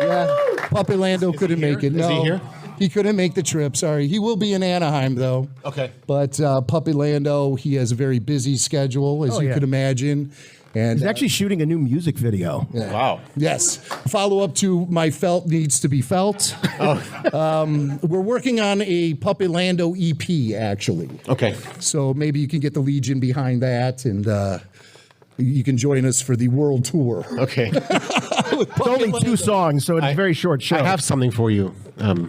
Yeah. Puppet Lando couldn't make it.
Is he
No.
here?
He couldn't make the trip. Sorry. He will be in Anaheim, though.
Okay.
But Puppet Lando, he has a very busy schedule, as you could imagine. And
He's actually shooting a new music video.
Yeah.
Wow.
Yes. Follow up to My Felt Needs to Be Felt. We're working on a Puppet Lando EP, actually.
Okay.
So maybe you can get the Legion behind that, and you can join us for the world tour.
Okay.
It's only 2 songs, so it's a very short show.
I have something for you.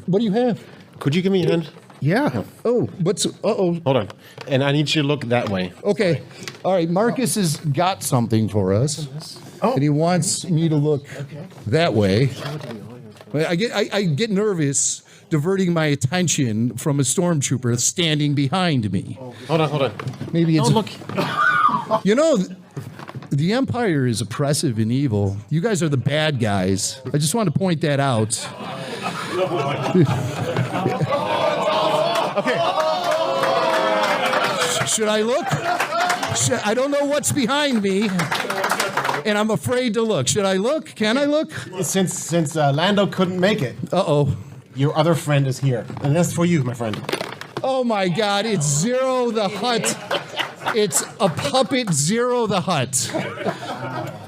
What do you have?
Could you give me a hand?
Yeah.
Oh, what's... Uh-oh.
Hold on. And I need you to look that way.
Okay. All right. Marcus has got something for us. Oh. And he wants me to look that way. I get nervous diverting my attention from a stormtrooper standing behind me.
Hold on.
Maybe it's...
Don't look.
You know, the Empire is oppressive and evil. You guys are the bad guys. I just want to point that out.
Okay.
Should I look? I don't know what's behind me, and I'm afraid to look. Should I look? Can I look?
Since Lando couldn't make it.
Uh-oh.
Your other friend is here. And that's for you, my friend.
Oh, my God. It's Zero the Hutt. It's a Puppet Zero the Hutt.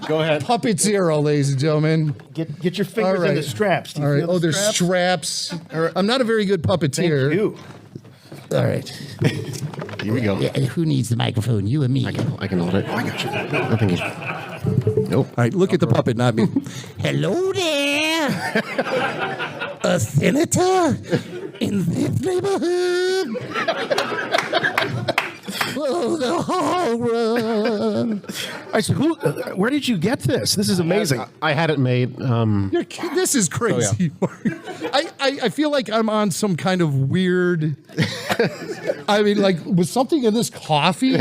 Go ahead.
Puppet Zero, ladies and gentlemen.
Get your fingers in the straps. Do you feel the
there's straps. I'm not a very good puppeteer.
Thank you.
All right.
Here we go.
Yeah, who needs the microphone? You and me.
I can hold it. I got you. No, thank you. Nope.
All right, look at the puppet, not me. Hello there. A senator in this neighborhood. Oh, the horror.
I said, where did you get this? This is amazing.
I had it made.
This is crazy. I feel like I'm on some kind of weird. I mean, like, was something in this coffee?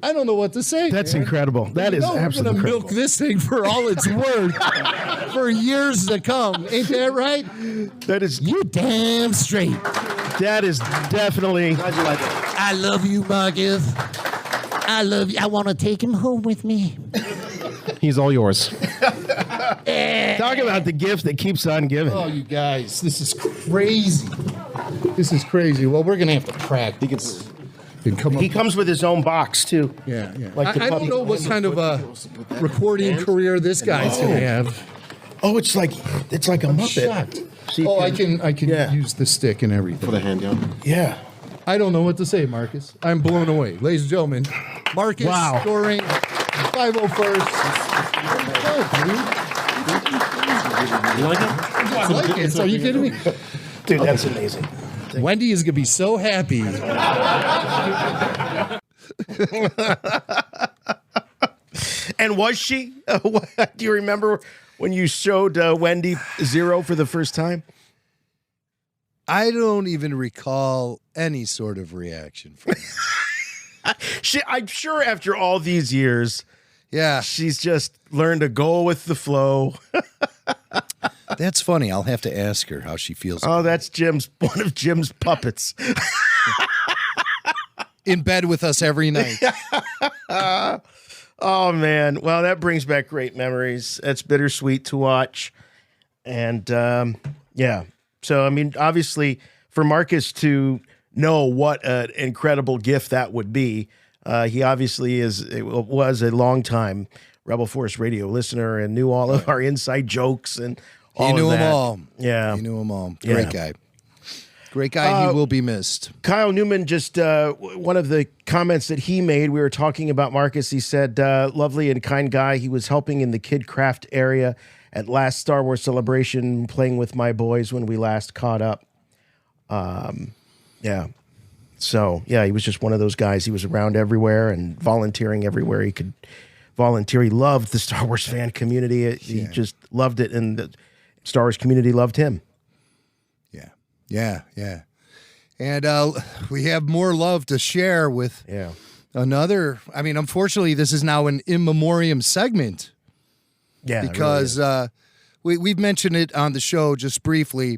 I don't know what to say.
That's incredible. That is absolutely
incredible. We're going to milk this thing for all it's worth for years to come. Ain't that right?
That is...
You damn straight.
That is definitely...
I love you, Marcus. I love you. I want to take him home with me.
He's all yours.
Talk about the gift that keeps on giving.
Oh, you guys. This is crazy. This is crazy. Well, we're going to have to practice.
He comes with his own box, too.
Yeah.
Like
I don't know what kind of a recording career this guy's going to have.
Oh, it's like a Muppet.
Oh, I can use the stick and everything.
For the hand,
yeah.
I don't know what to say, Marcus. I'm blown away. Ladies and gentlemen, Marcus Dohring, 501st.
You like it?
I like it. Are you kidding me?
Dude, that's amazing.
Wendy is going to be so happy.
And was she? Do you remember when you showed Wendy Zero for the first time?
I don't even recall any sort of reaction from her.
I'm sure after all these years, she's just learned to go with the flow.
That's funny. I'll have to ask her how she feels.
Oh, that's one of Jim's puppets.
In bed with us every night.
Oh, man. Well, that brings back great memories. It's bittersweet to watch. And, yeah. So, I mean, obviously, for Marcus to what an incredible gift that would be, he obviously was a longtime Rebel Force Radio listener and knew all of our inside jokes and all
He knew
of that.
them all.
Yeah.
He knew them all. Great guy. Great guy. He will be missed.
Kyle Newman, just one of the comments that he made, we were talking about Marcus. He said, lovely and kind guy. He was helping in the Kid Craft area at last Star Wars Celebration, playing with my boys when we last caught up. Yeah. So, yeah, he was just one of those guys. He was around everywhere and volunteering everywhere he could volunteer. He loved the Star Wars fan community. He just loved it, and the Star Wars community loved him.
Yeah. And we have more love to share with another. I mean, unfortunately, this is now an in memoriam segment.
Yeah,
because we've mentioned it on the show just briefly.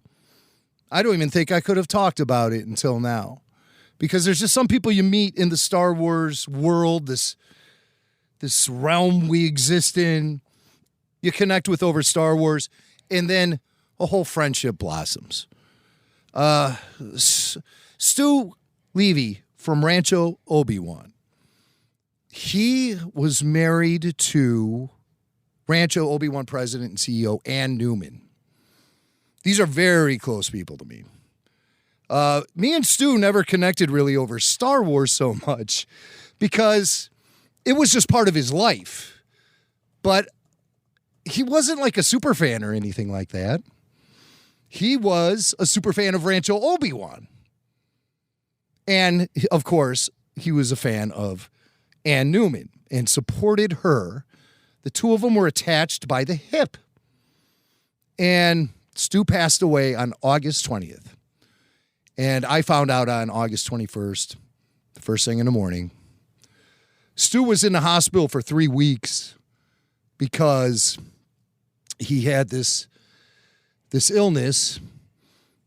I don't even think I could have talked about it until now, because there's just some people you meet in the Star Wars world, this realm we exist in, you connect with over Star Wars, and then a whole friendship blossoms. Stu Levy from Rancho, Obi-Wan. He was married to Rancho Obi-Wan president and CEO Ann Newman. These are very close people to me. Me and Stu never connected really over Star Wars so much because it was just part of his life. But he wasn't like a super fan or anything like that. He was a super fan of Rancho Obi-Wan. And, of course, he was a fan of Ann Newman and supported her. The two of them were attached by the hip. And Stu passed away on August 20th. And I found out on August 21st, the first thing in the morning. Stu was in the hospital for 3 weeks because he had this illness.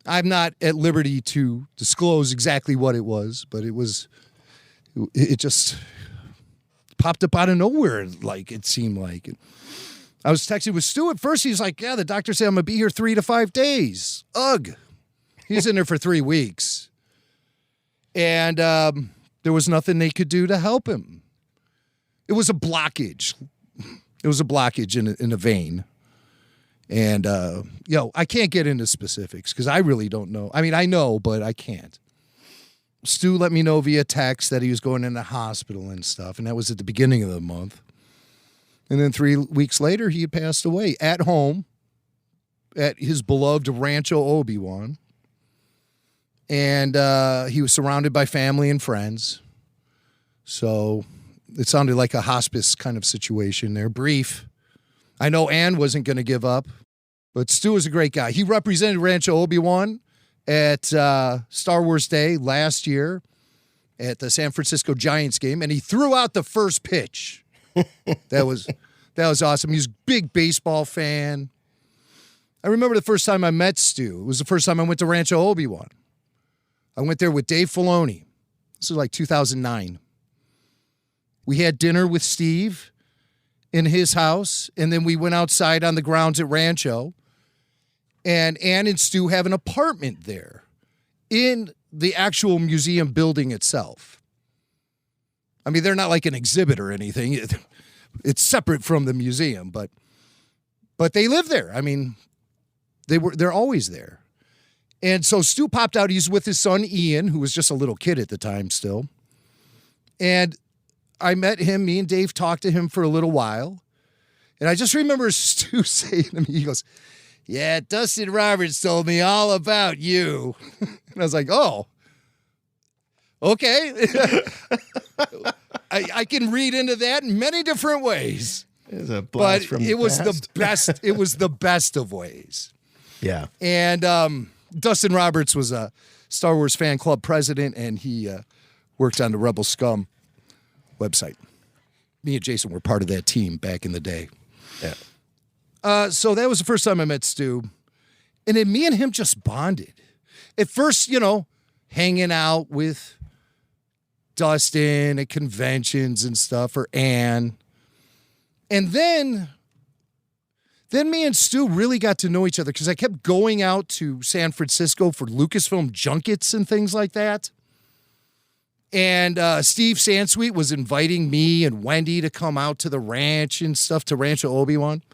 I'm not at liberty to disclose exactly what it was, but it just popped up out of nowhere, like it seemed like. I was texting with Stu at first. He's like, yeah, the doctor said I'm going to be here 3 to 5 days. Ugh. He's in there for 3 weeks. And there was nothing they could do to help him. It was a blockage. It was a blockage in a vein. And, I can't get into specifics because I really don't know. I mean, I know, but I can't. Stu let me know via text that he was going in the hospital and stuff, and that was at the beginning of the month. And then 3 weeks later, he had passed away at home at his beloved Rancho Obi-Wan. And he was surrounded by family and friends. So it sounded like a hospice kind of situation there. Brief. I know Ann wasn't going to give up, but Stu was a great guy. He represented Rancho Obi-Wan at Star Wars Day last year at the San Francisco Giants game, and he threw out the first pitch. That was awesome. He was a big baseball fan. I remember the first time I met Stu. It was the first time I went to Rancho Obi-Wan. I went there with Dave Filoni. This was like 2009. We had dinner with Steve in his house, and then we went outside on the grounds at Rancho. And Ann and Stu have an apartment there in the actual museum building itself. I mean, they're not like an exhibit or anything. It's separate from the museum, but they live there. I mean, they're always there. And so Stu popped out. He's with his son, Ian, who was just a little kid at the time still. And I met him. Me and Dave talked to him for a little while. And I just remember Stu saying to me, he goes, yeah, Dustin Roberts told me all about you. And I was like, oh, okay. I can read into that in many different ways.
It's a blast
but
from
it
the
was
past.
the best. It was the best of ways.
Yeah.
And Dustin Roberts was a Star Wars fan club president, and he worked on the Rebel Scum website. Me and Jason were part of that team back in the day.
Yeah.
So that was the first time I met Stu. And then me and him just bonded. At first, hanging out with Dustin at conventions and stuff, or Ann. And then me and Stu really got to know each other because I kept going out to San Francisco for Lucasfilm junkets and things like that. And Steve Sansweet was inviting me and Wendy to come out to the ranch and stuff, to Rancho Obi-Wan.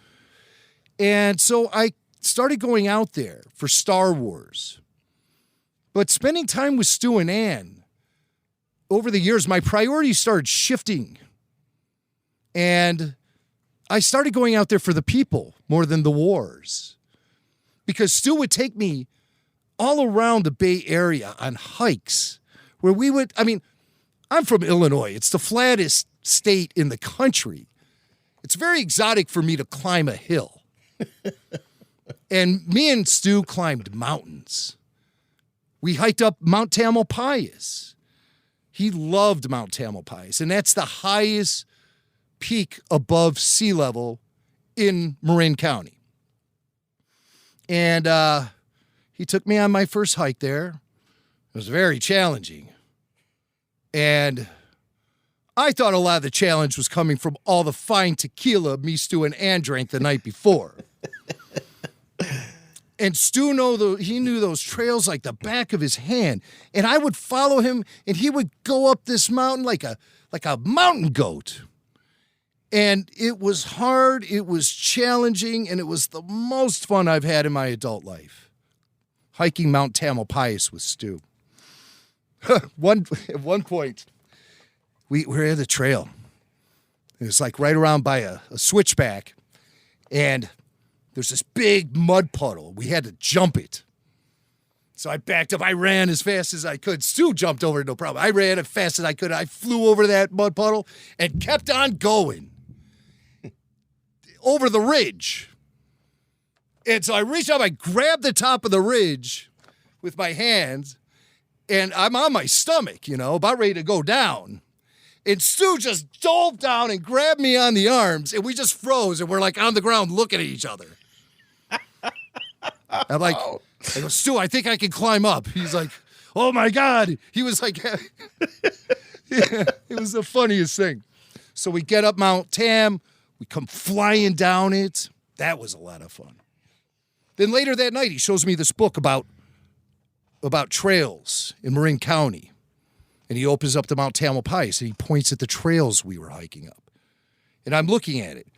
And so I started going out there for Star Wars. But spending time with Stu and Ann, over the years, my priorities started shifting. And I started going out there for the people more than the wars. Because Stu would take me all around the Bay Area on hikes where we would, I'm from Illinois. It's the flattest state in the country. It's very exotic for me to climb a hill. And me and Stu climbed mountains. we hiked up Mount Tamalpais. He loved Mount Tamalpais, and that's the highest peak above sea level in Marin County. And he took me on my first hike there. It was very challenging. And I thought a lot of the challenge was coming from all the fine tequila me, Stu, and Ann drank the night before. And Stu he knew those trails like the back of his hand. And I would follow him, and he would go up this mountain like a mountain goat. And it was hard, it was challenging, and it was the most fun I've had in my adult life. Hiking Mount Tamalpais with Stu. At one point, we were at the trail. It was like right around by a switchback, and there's this big mud puddle. We had to jump it. So I backed up. I ran as fast as I could. Stu jumped over it, no problem. I ran as fast as I could. I flew over that mud puddle and kept on going over the ridge. And so I reached up, I grabbed the top of the ridge with my hands, and I'm on my stomach, about ready to go down. And Stu just dove down and grabbed me on the arms, and we just froze, and we're like on the ground looking at each other. I'm like, I go, Stu, I think I can climb up. He's like, oh my God. He was like, yeah, it was the funniest thing. So we get up Mount Tam, we come flying down it. That was a lot of fun. Then later that night, he shows me this book about trails in Marin County. And he opens up the Mount Tamalpais, and he points at the trails we were hiking up. And I'm looking at it.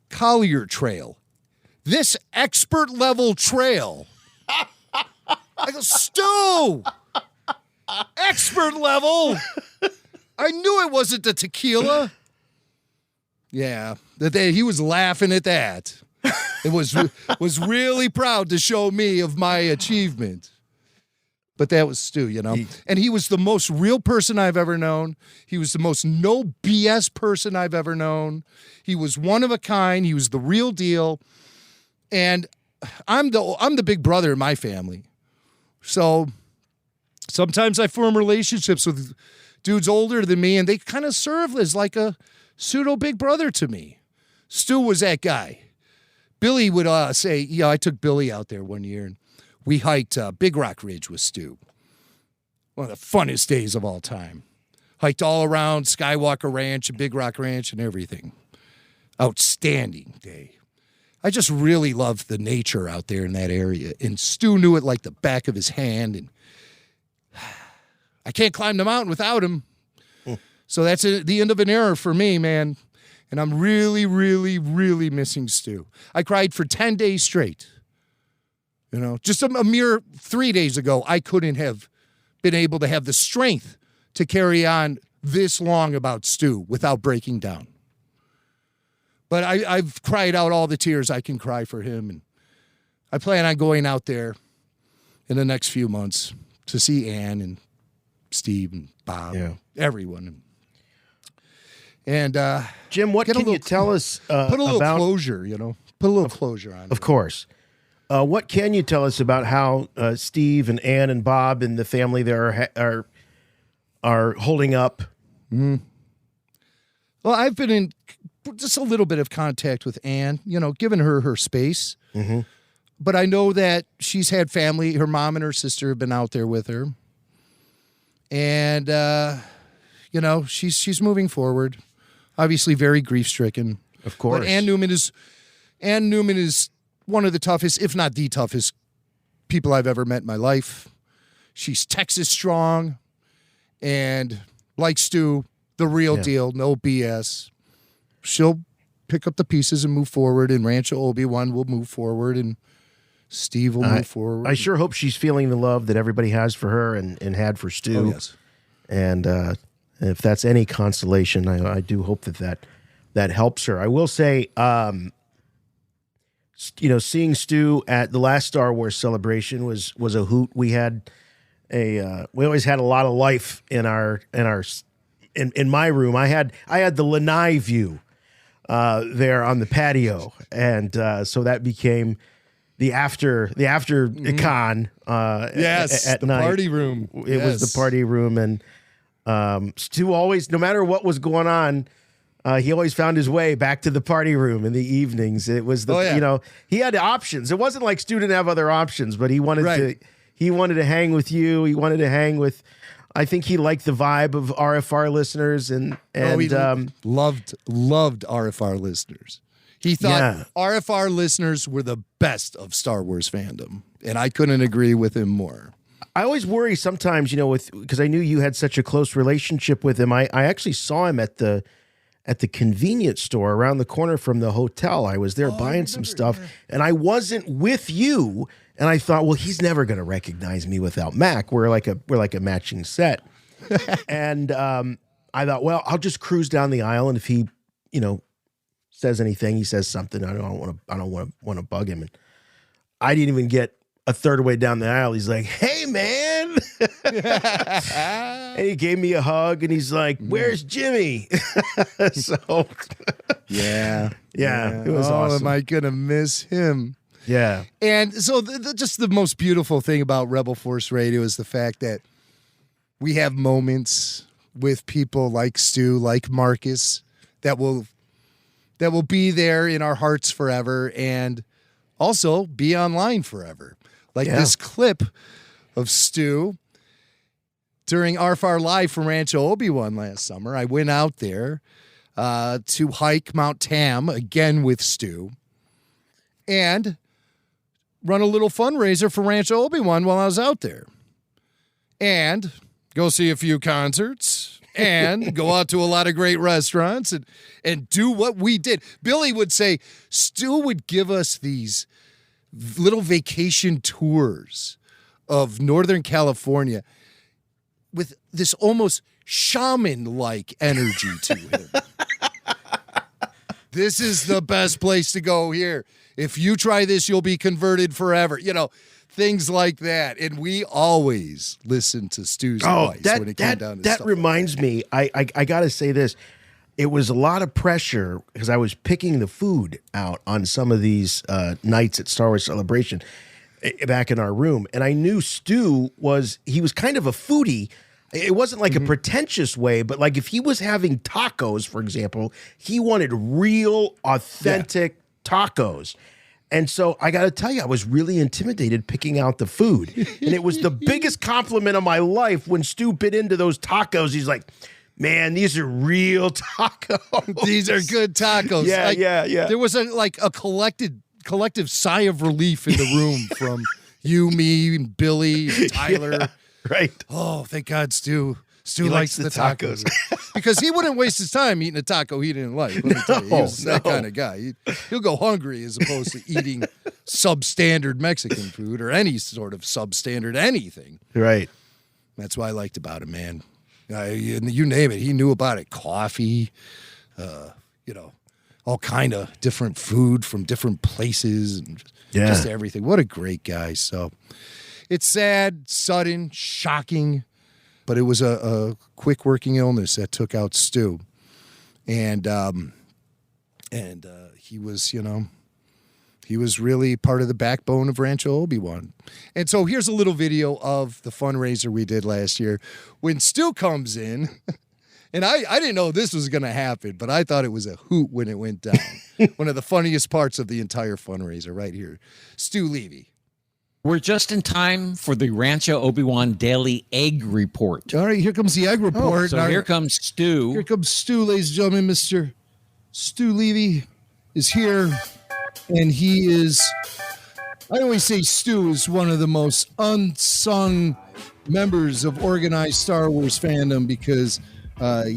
Collier Trail. This expert-level trail. I go, Stu! Expert level! I knew it wasn't the tequila. Yeah, he was laughing at that. It was really proud to show me of my achievement. But that was Stu, And he was the most real person I've ever known. He was the most no BS person I've ever known. He was one of a kind. He was the real deal. And I'm the big brother in my family. So sometimes I form relationships with dudes older than me, and they kind of serve as like a pseudo big brother to me. Stu was that guy. Billy would say, I took Billy out there one year, and we hiked Big Rock Ridge with Stu. One of the funnest days of all time. Hiked all around Skywalker Ranch and Big Rock Ranch and everything. Outstanding day. I just really loved the nature out there in that area. And Stu knew it like the back of his hand. And I can't climb the mountain without him. So that's the end of an era for me, man. And I'm really, really, really missing Stu. I cried for 10 days straight. Just a mere 3 days ago, I couldn't have been able to have the strength to carry on this long about Stu without breaking down. But I've cried out all the tears I can cry for him. And I plan on going out there in the next few months to see Ann and Steve and Bob, everyone. And
Jim, what can you tell us
put a little
about
closure, Put a little closure on it.
Of course. What can you tell us about how Steve and Ann and Bob and the family there are holding up?
Well, I've been in just a little bit of contact with Ann, giving her space.
Mm-hmm.
But I know that she's had family. Her mom and her sister have been out there with her. And, she's moving forward. Obviously very grief-stricken.
Of course.
But Ann Newman is one of the toughest, if not the toughest, people I've ever met in my life. She's Texas strong. And like Stu, the real deal, no BS. She'll pick up the pieces and move forward, and Rancho Obi-Wan will move forward, and Steve will move forward.
I sure hope she's feeling the love that everybody has for her and had for Stu.
Oh, yes.
And if that's any consolation, I do hope that helps her. I will say, seeing Stu at the last Star Wars celebration was a hoot. We had we always had a lot of life in my room. I had the lanai view there on the patio, and so that became the after con.
Yes,
at
the
night.
party room.
It was the party room, and Stu always, no matter what was going on, he always found his way back to the party room in the evenings. It was he had options. It wasn't like Stu didn't have other options, but he wanted to hang with you. He wanted to hang with. I think he liked the vibe of RFR listeners and
he loved RFR listeners. He thought RFR listeners were the best of Star Wars fandom, and I couldn't agree with him more.
I always worry sometimes, because I knew you had such a close relationship with him. I actually saw him at the convenience store around the corner from the hotel. I was there buying some stuff, and I wasn't with you. And I thought, well, he's never going to recognize me without Mac. We're like a matching set. And I thought, well, I'll just cruise down the aisle, and if he, says anything, he says something. I don't want to bug him. And I didn't even get a third of the way down the aisle. He's like, "Hey, man," and he gave me a hug, and he's like, "Where's Jimmy?" So,
yeah,
it was awesome.
Am I gonna miss him?
Yeah.
And so just the most beautiful thing about Rebel Force Radio is the fact that we have moments with people like Stu, like Marcus, that will be there in our hearts forever and also be online forever. Like this clip of Stu during RFR Live from Rancho Obi-Wan last summer. I went out there to hike Mount Tam again with Stu and run a little fundraiser for Rancho Obi-Wan while I was out there. And go see a few concerts and go out to a lot of great restaurants and do what we did. Billy would say, Stu would give us these little vacation tours of Northern California with this almost shaman-like energy to him. This is the best place to go here. If you try this, you'll be converted forever. Things like that. And we always listen to Stu's advice when it came down to
that
stuff
reminds me, I got to say this. It was a lot of pressure because I was picking the food out on some of these nights at Star Wars Celebration back in our room. And I knew Stu was kind of a foodie. It wasn't like a pretentious way, but like if he was having tacos, for example, he wanted real, authentic tacos. And so I got to tell you, I was really intimidated picking out the food. And it was the biggest compliment of my life when Stu bit into those tacos. He's like, "Man, these are real tacos.
These are good tacos."
Yeah.
There was a collective sigh of relief in the room from you, me, Billy, Tyler.
Yeah, right.
Oh, thank God, Stu likes the tacos. Because he wouldn't waste his time eating a taco he didn't like. Let me tell you, he was that kind of guy. He'll go hungry as opposed to eating substandard Mexican food or any sort of substandard anything.
Right.
That's what I liked about him, man. You name it, he knew about it. Coffee, all kind of different food from different places and just everything. What a great guy. So it's sad, sudden, shocking, but it was a quick working illness that took out Stu. And he was, he was really part of the backbone of Rancho Obi-Wan. And so here's a little video of the fundraiser we did last year when Stu comes in. And I didn't know this was going to happen, but I thought it was a hoot when it went down. One of the funniest parts of the entire fundraiser right here. Stu Levy.
We're just in time for the Rancho Obi-Wan Daily Egg Report.
All right, here comes the egg report.
So here comes Stu.
Here comes Stu, ladies and gentlemen. Mr. Stu Levy is here, and he is, I always say Stu is one of the most unsung members of organized Star Wars fandom because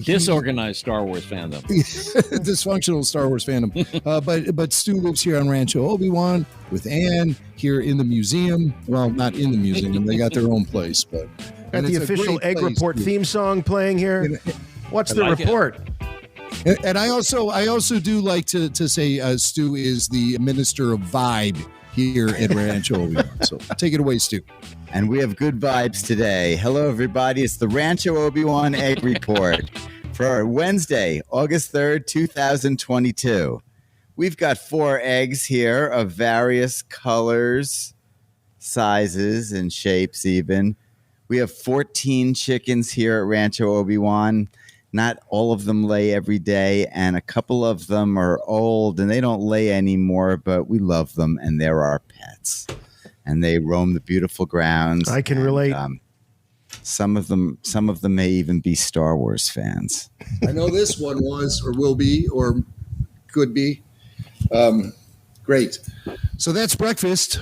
disorganized Star Wars fandom.
Dysfunctional Star Wars fandom. But Stu lives here on Rancho Obi-Wan with Ann here in the museum. Well, not in the museum. They got their own place. But
got the official Egg Report theme song playing here. What's the report?
And I also do like to say Stu is the minister of vibe here at Rancho Obi-Wan. So take it away, Stu.
And we have good vibes today. Hello, everybody. It's the Rancho Obi-Wan Egg Report for Wednesday, August 3rd, 2022. We've got 4 eggs here of various colors, sizes, and shapes even. We have 14 chickens here at Rancho Obi-Wan. Not all of them lay every day, and a couple of them are old, and they don't lay anymore, but we love them, and they're our pets. And they roam the beautiful grounds.
I can relate.
Some of them may even be Star Wars fans.
I know this one was, or will be, or could be. Great. So that's breakfast.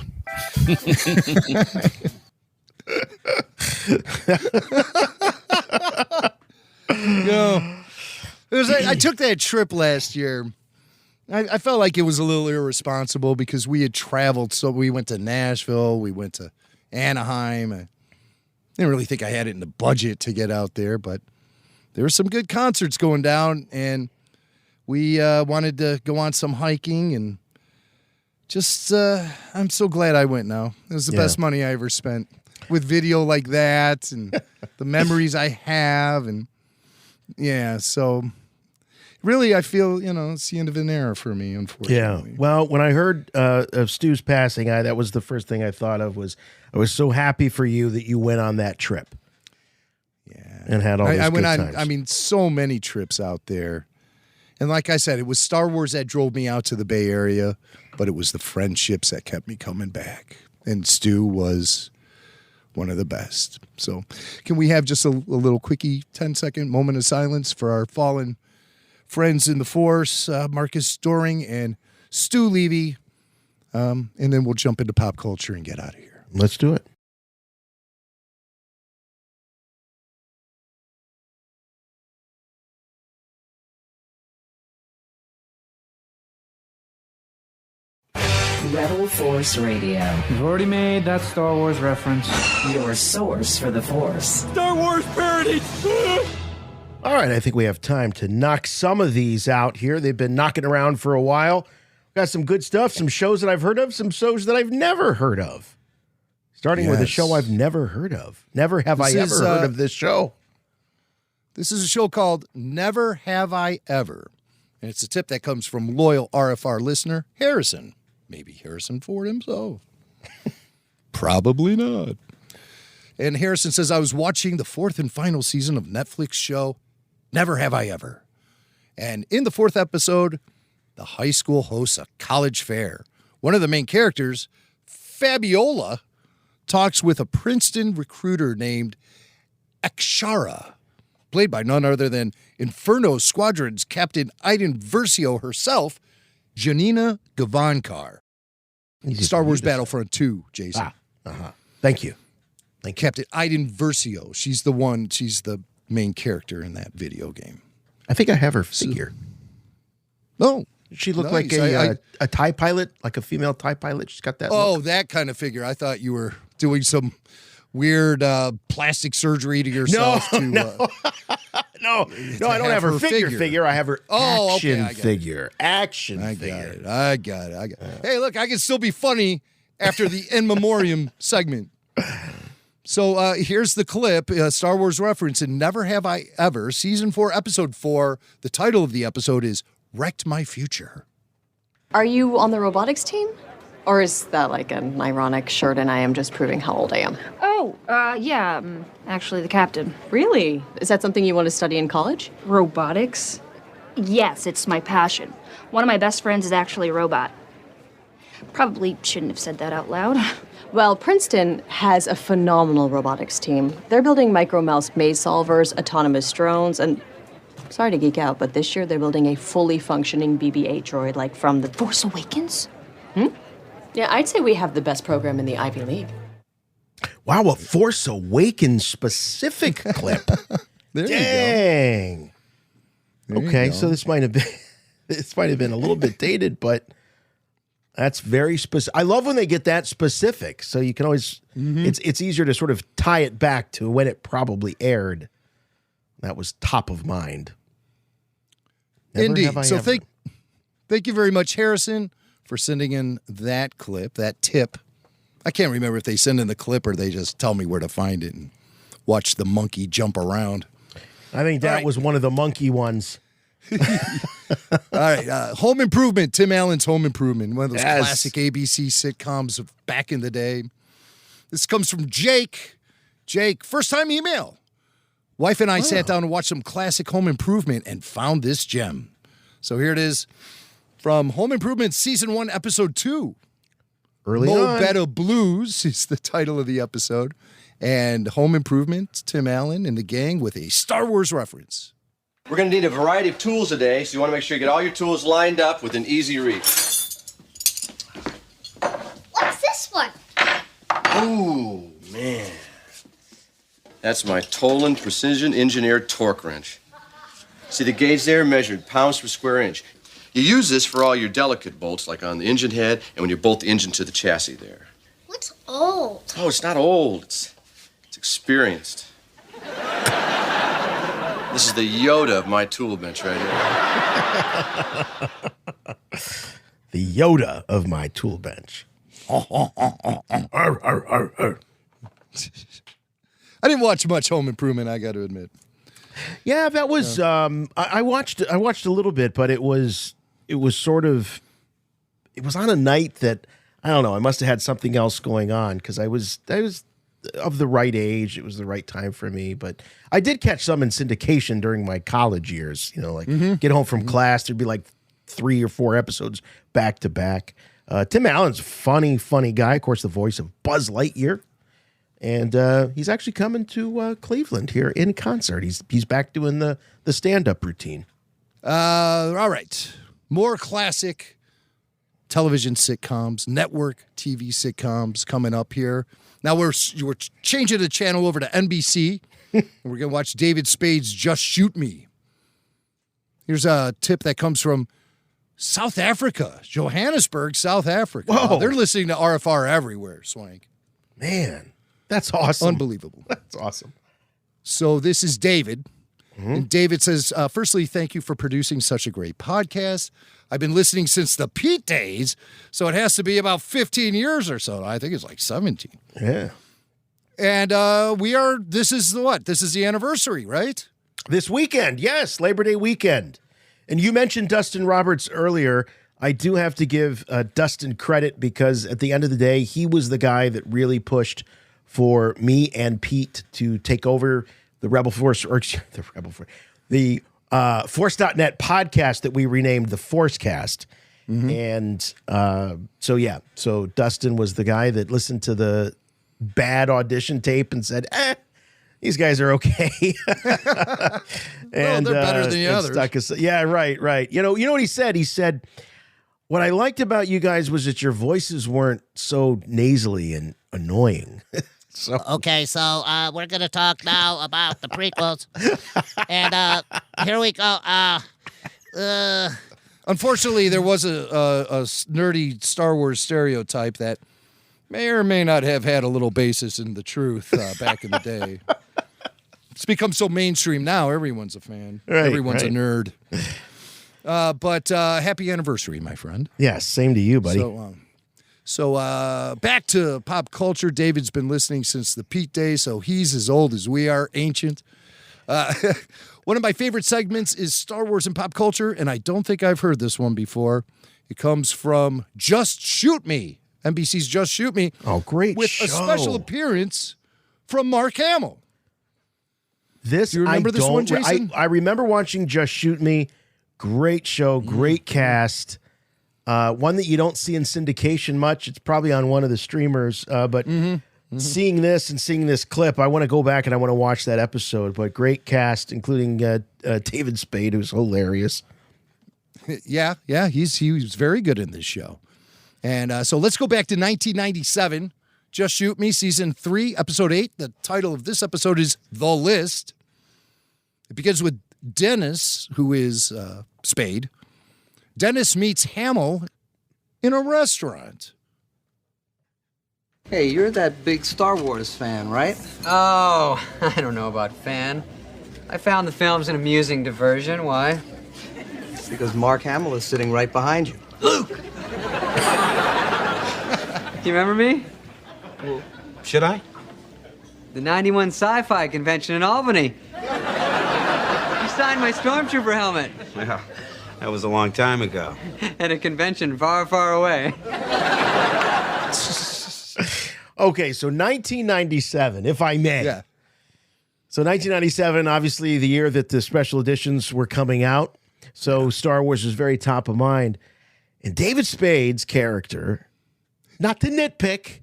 I took that trip last year. I felt like it was a little irresponsible because we had traveled. So we went to Nashville. We went to Anaheim. I didn't really think I had it in the budget to get out there, but there were some good concerts going down, and we wanted to go on some hiking, and just I'm so glad I went now. It was the best money I ever spent with video like that and the memories I have. And so really I feel, it's the end of an era for me, unfortunately.
Yeah. Well, when I heard of Stu's passing, that was the first thing I thought of was I was so happy for you that you went on that trip. Yeah. And had all those good times.
I mean, so many trips out there. And like I said, it was Star Wars that drove me out to the Bay Area, but it was the friendships that kept me coming back. And Stu was one of the best. So can we have just a little quickie 10-second moment of silence for our fallen friends in the Force, Marcus Dohring and Stu Levy, and then we'll jump into pop culture and get out of here.
Let's do it.
Rebel Force Radio.
You've already made that Star Wars reference.
Your source for the Force.
Star Wars parody!
All right, I think we have time to knock some of these out here. They've been knocking around for a while. Got some good stuff, some shows that I've heard of, some shows that I've never heard of. Starting with a show I've never heard of. Never have I ever heard of this show.
This is a show called Never Have I Ever. And it's a tip that comes from loyal RFR listener, Harrison. Maybe Harrison Ford himself. Probably not. And Harrison says, I was watching the 4th and final season of Netflix show Never Have I Ever. And in the 4th episode, the high school hosts a college fair. One of the main characters, Fabiola, talks with a Princeton recruiter named Akshara, played by none other than Inferno Squadron's Captain Iden Versio herself, Janina Gavankar. Star Wars Battlefront 2, Jason.
Thank you.
Captain Iden Versio. She's the main character in that video game.
I think I have her figure. She looked like a TIE pilot, like a female TIE pilot. She's got that look.
That kind of figure. I thought you were doing some weird plastic surgery to yourself.
No, I don't have her figure. I have her action figure. Action figure.
I got it. Hey, look, I can still be funny after the in memoriam segment. So here's the clip, Star Wars reference in Never Have I Ever, Season 4, Episode 4. The title of the episode is Wrecked My Future.
Are you on the robotics team? Or is that like an ironic shirt and I am just proving how old I am?
Oh, yeah, I'm actually the captain.
Really? Is that something you want to study in college?
Robotics? Yes, it's my passion. One of my best friends is actually a robot. Probably shouldn't have said that out loud.
Well, Princeton has a phenomenal robotics team. They're building micro-mouse maze solvers, autonomous drones, and sorry to geek out, but this year they're building a fully functioning BB-8 droid like from The Force Awakens. Yeah, I'd say we have the best program in the Ivy League.
Wow, a Force Awakens specific clip. Dang. Okay, so this might have been a little bit dated, but that's very specific. I love when they get that specific, so you can always it's easier to sort of tie it back to when it probably aired. That was top of mind.
Indeed. So thank you very much, Harrison, for sending in that clip, that tip. I can't remember if they send in the clip or they just tell me where to find it and watch the monkey jump around.
I think that was one of the monkey ones.
All right, Home Improvement, Tim Allen's Home Improvement, one of those
Yes.
classic ABC sitcoms of back in the day. This comes from Jake. Jake, first time email. Wife and I sat down and watched some classic Home Improvement and found this gem. So here it is from Home Improvement Season 1, Episode 2.
Early
Mo
on.
Better Blues is the title of the episode. And Home Improvement, Tim Allen and the gang with a Star Wars reference.
We're going to need a variety of tools today, so you want to make sure you get all your tools lined up with an easy reach.
What's this one?
Ooh, man. That's my Toland Precision Engineered Torque Wrench. See the gauge there measured pounds per square inch. You use this for all your delicate bolts, like on the engine head and when you bolt the engine to the chassis there.
What's old?
Oh, it's not old. It's experienced. This is the Yoda of my tool bench right here.
The Yoda of my tool bench.
I didn't watch much Home Improvement, I got to admit.
Yeah, that was. I watched a little bit, but it was sort of. It was on a night that I don't know. I must have had something else going on because I was of the right age. It was the right time for me. But I did catch some in syndication during my college years. You know, like get home from class, there'd be like 3 or 4 episodes back to back. Tim Allen's a funny guy. Of course, the voice of Buzz Lightyear. And he's actually coming to Cleveland here in concert. He's back doing the stand-up routine.
All right. More classic television sitcoms, network TV sitcoms coming up here. Now we're changing the channel over to NBC. And we're going to watch David Spade's Just Shoot Me. Here's a tip that comes from South Africa, Johannesburg, South Africa.
Whoa.
They're listening to RFR everywhere, Swank.
Man. That's awesome.
Unbelievable.
That's awesome.
So this is David. And David says, firstly, thank you for producing such a great podcast. I've been listening since the Pete days, so it has to be about 15 years or so. I think it's like 17.
Yeah.
And this is the anniversary, right?
This weekend, yes, Labor Day weekend. And you mentioned Dustin Roberts earlier. I do have to give Dustin credit because at the end of the day, he was the guy that really pushed for me and Pete to take over the Rebel Force, or the Force.net podcast that we renamed the Forcecast. And so Dustin was the guy that listened to the bad audition tape and said, these guys are okay.
And they're better than the others.
Yeah, right. You know what he said? He said, what I liked about you guys was that your voices weren't so nasally and annoying.
Okay, so we're going to talk now about the prequels. And here we go.
Unfortunately, there was a nerdy Star Wars stereotype that may or may not have had a little basis in the truth back in the day. It's become so mainstream now, everyone's a fan.
Right,
everyone's
right.
a nerd. But happy anniversary, my friend.
Yes, same to you, buddy.
So back to pop culture. David's been listening since the Pete days, so he's as old as we are, ancient. One of my favorite segments is Star Wars and pop culture, and I don't think I've heard this one before. It comes from Just Shoot Me, NBC's Just Shoot Me.
Oh, great
with
show.
a special appearance from Mark Hamill.
Do you
remember this one, Jason?
I remember watching Just Shoot Me. Great show, great cast. One that you don't see in syndication much. It's probably on one of the streamers. But seeing this clip, I want to go back and I want to watch that episode. But great cast, including David Spade, who's hilarious.
Yeah, he was very good in this show. And so let's go back to 1997. Just Shoot Me, Season 3, Episode 8. The title of this episode is The List. It begins with Dennis, who is Spade. Dennis meets Hamill in a restaurant.
Hey, you're that big Star Wars fan, right?
Oh, I don't know about fan. I found the film's an amusing diversion. Why?
Because Mark Hamill is sitting right behind you.
Luke! Do you remember me?
Well, should I?
The 91 Sci-Fi Convention in Albany. You signed my Stormtrooper helmet.
Yeah.
That was a long time ago.
At a convention far, far away.
Okay, so 1997, if I may.
Yeah.
So 1997, obviously the year that the special editions were coming out. So Star Wars was very top of mind. And David Spade's character, not to nitpick,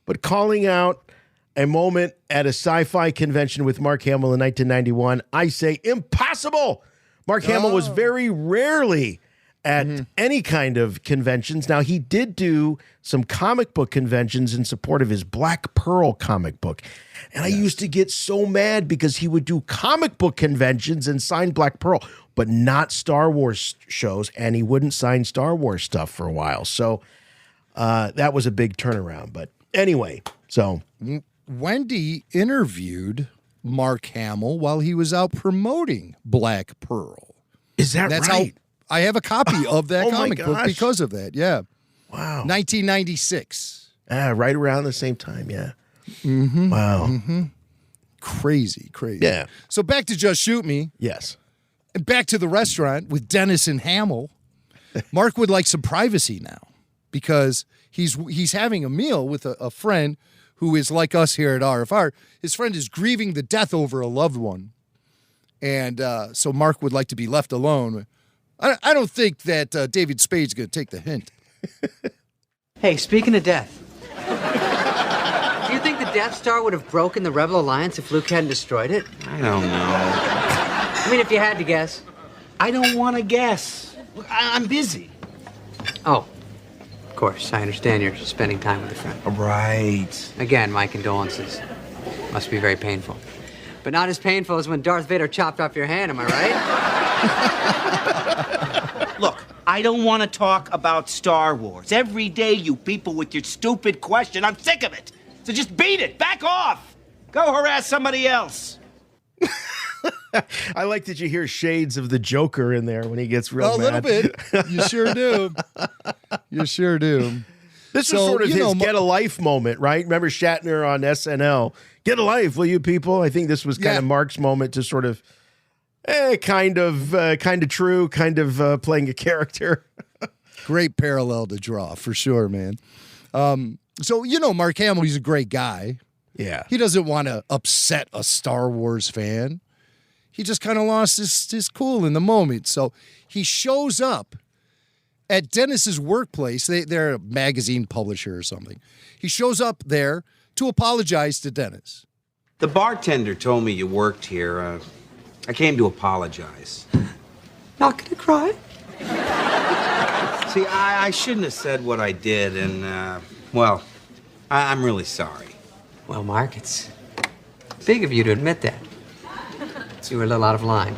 but calling out a moment at a sci-fi convention with Mark Hamill in 1991, I say impossible. Mark Hamill was very rarely at any kind of conventions. Now, he did do some comic book conventions in support of his Black Pearl comic book. And I used to get so mad because he would do comic book conventions and sign Black Pearl, but not Star Wars shows, and he wouldn't sign Star Wars stuff for a while. So that was a big turnaround. But anyway, so
Wendy interviewed Mark Hamill while he was out promoting Black Pearl.
Is that's right?
I have a copy of that
Oh
comic book because of that. Yeah.
Wow.
1996.
Right around the same time. Yeah.
Mm-hmm.
Wow.
Mm-hmm. Crazy.
Yeah.
So back to Just Shoot Me.
Yes.
And back to the restaurant with Dennis and Hamill. Mark would like some privacy now because he's having a meal with a friend who is like us here at RFR. His friend is grieving the death over a loved one. And so Mark would like to be left alone. I don't think that David Spade's going to take the hint.
Hey, speaking of death. Do you think the Death Star would have broken the Rebel Alliance if Luke hadn't destroyed it?
I don't know.
I mean, if you had to guess.
I don't want to guess. Look, I'm busy.
Oh, of course. I understand you're spending time with a friend.
Right.
Again, my condolences. Must be very painful. But not as painful as when Darth Vader chopped off your hand, am I right?
Look, I don't want to talk about Star Wars. Every day, you people with your stupid question. I'm sick of it. So just beat it. Back off. Go harass somebody else.
I like that you hear shades of the Joker in there when he gets real mad.
A little bit. You sure do. You sure do.
This was sort of his get a life moment, right? Remember Shatner on SNL? Get a life, will you people? I think this was kind of Mark's moment to sort of kind of true, kind of playing a character.
Great parallel to draw, for sure, man. So, Mark Hamill, he's a great guy.
Yeah.
He doesn't want to upset a Star Wars fan. He just kind of lost his cool in the moment. So he shows up at Dennis's workplace. They're a magazine publisher or something. He shows up there to apologize to Dennis.
The bartender told me you worked here. I came to apologize.
Not gonna cry?
See, I shouldn't have said what I did, and, well, I'm really sorry.
Well, Mark, it's big of you to admit that. You were a little out of line.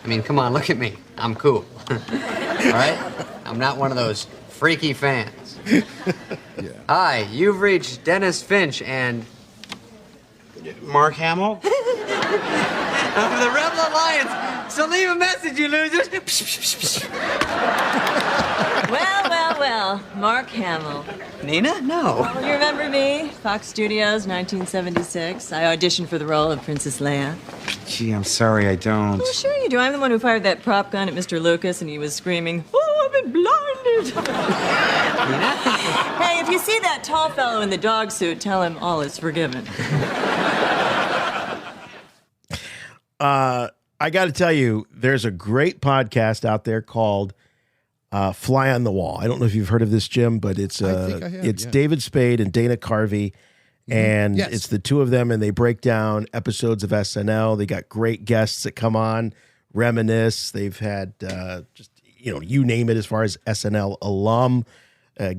I mean, come on, look at me. I'm cool. All right? I'm not one of those freaky fans. Hi, you've reached Dennis Finch and...
Mark Hamill?
Of the Rebel Alliance. So leave a message, you losers.
Well, Mark Hamill.
Nina? No.
You remember me? Fox Studios, 1976. I auditioned for the role of Princess Leia.
Gee, I'm sorry, I don't.
Oh, sure you do. I'm the one who fired that prop gun at Mr. Lucas, and he was screaming, "Oh, I've been blinded!" Hey, if you see that tall fellow in the dog suit, tell him all is forgiven.
I got to tell you, there's a great podcast out there called Fly on the Wall. I don't know if you've heard of this, Jim, but it's David Spade and Dana Carvey, and it's the two of them, and they break down episodes of SNL. They got great guests that come on, reminisce. They've had you name it, as far as SNL alum,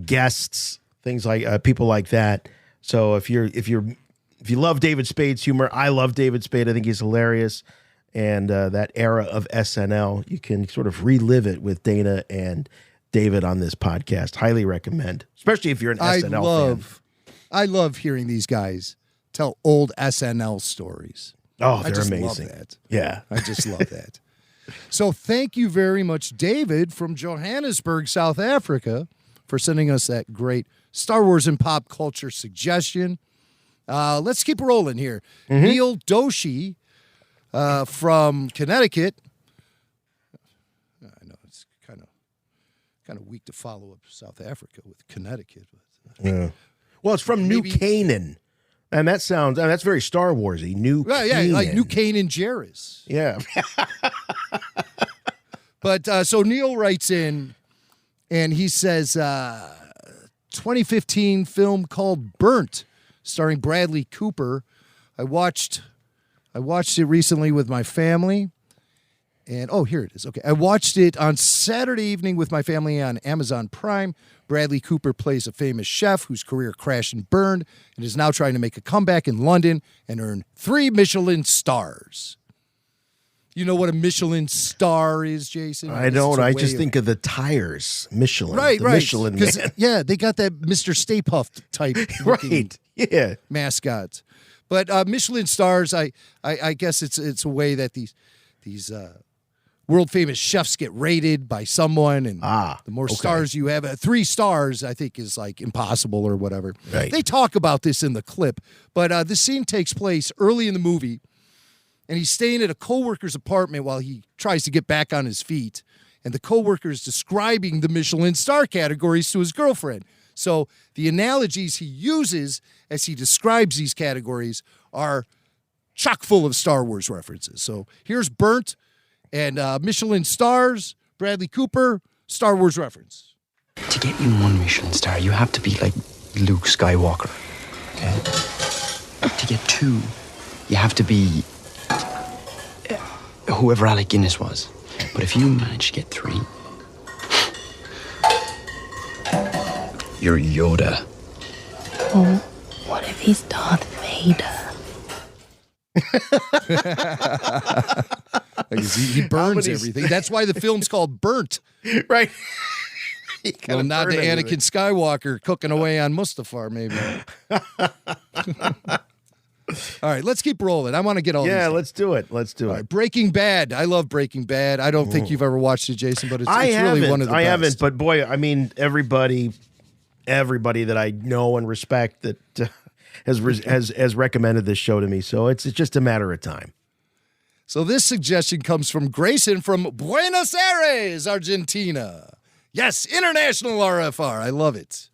guests, things like people like that. So if you love David Spade's humor, I love David Spade. I think he's hilarious. And that era of SNL, you can sort of relive it with Dana and David on this podcast. Highly recommend, especially if you're an SNL fan.
I love hearing these guys tell old SNL stories.
Oh, they're
amazing.
amazing.
Love that.
Yeah.
I just love that. So thank you very much, David, from Johannesburg, South Africa, for sending us that great Star Wars and pop culture suggestion. Let's keep rolling here. Neil Doshi from Connecticut. I know it's kind of Kind of weak to follow up South Africa with Connecticut. But,
Yeah. Well, it's from New Canaan. And that sounds, that's very Star Warsy. New Canaan.
Yeah, like New Canaan Jarrus.
Yeah.
But so Neil writes in and he says, 2015 film called Burnt, starring Bradley Cooper. I watched it recently with my family. And, here it is. Okay. I watched it on Saturday evening with my family on Amazon Prime. Bradley Cooper plays a famous chef whose career crashed and burned and is now trying to make a comeback in London and earn 3 Michelin stars. You know what a Michelin star is, Jason?
I don't. I just think of the tires, Michelin.
Right,
the
right.
Michelin Man.
Yeah, they got that Mr. Stay Puft type
Right, yeah.
mascot. But Michelin stars, I guess it's a way that these world famous chefs get rated by someone, and the more stars you have, 3 stars, I think, is like impossible or whatever.
Right.
They talk about this in the clip, but the scene takes place early in the movie, and he's staying at a coworker's apartment while he tries to get back on his feet, and the coworker is describing the Michelin star categories to his girlfriend. So the analogies he uses as he describes these categories are chock full of Star Wars references. So here's Burnt. And Michelin stars, Bradley Cooper, Star Wars reference.
To get you 1 Michelin star, you have to be like Luke Skywalker. Okay? To get 2, you have to be whoever Alec Guinness was. But if you manage to get 3, you're Yoda.
Oh, what if he's Darth Vader?
He burns everything. That's why the film's called Burnt.
Right.
Well, nod to Anakin Skywalker cooking away on Mustafar, maybe. All right, let's keep rolling. I want to get all these.
Yeah, let's do it. Let's do it.
Breaking Bad. I love Breaking Bad. I don't think you've ever watched it, Jason, but it's really one of the best.
I haven't, but boy, I mean, everybody that I know and respect that has recommended this show to me, so it's just a matter of time.
So this suggestion comes from Grayson from Buenos Aires, Argentina. Yes, international RFR. I love it.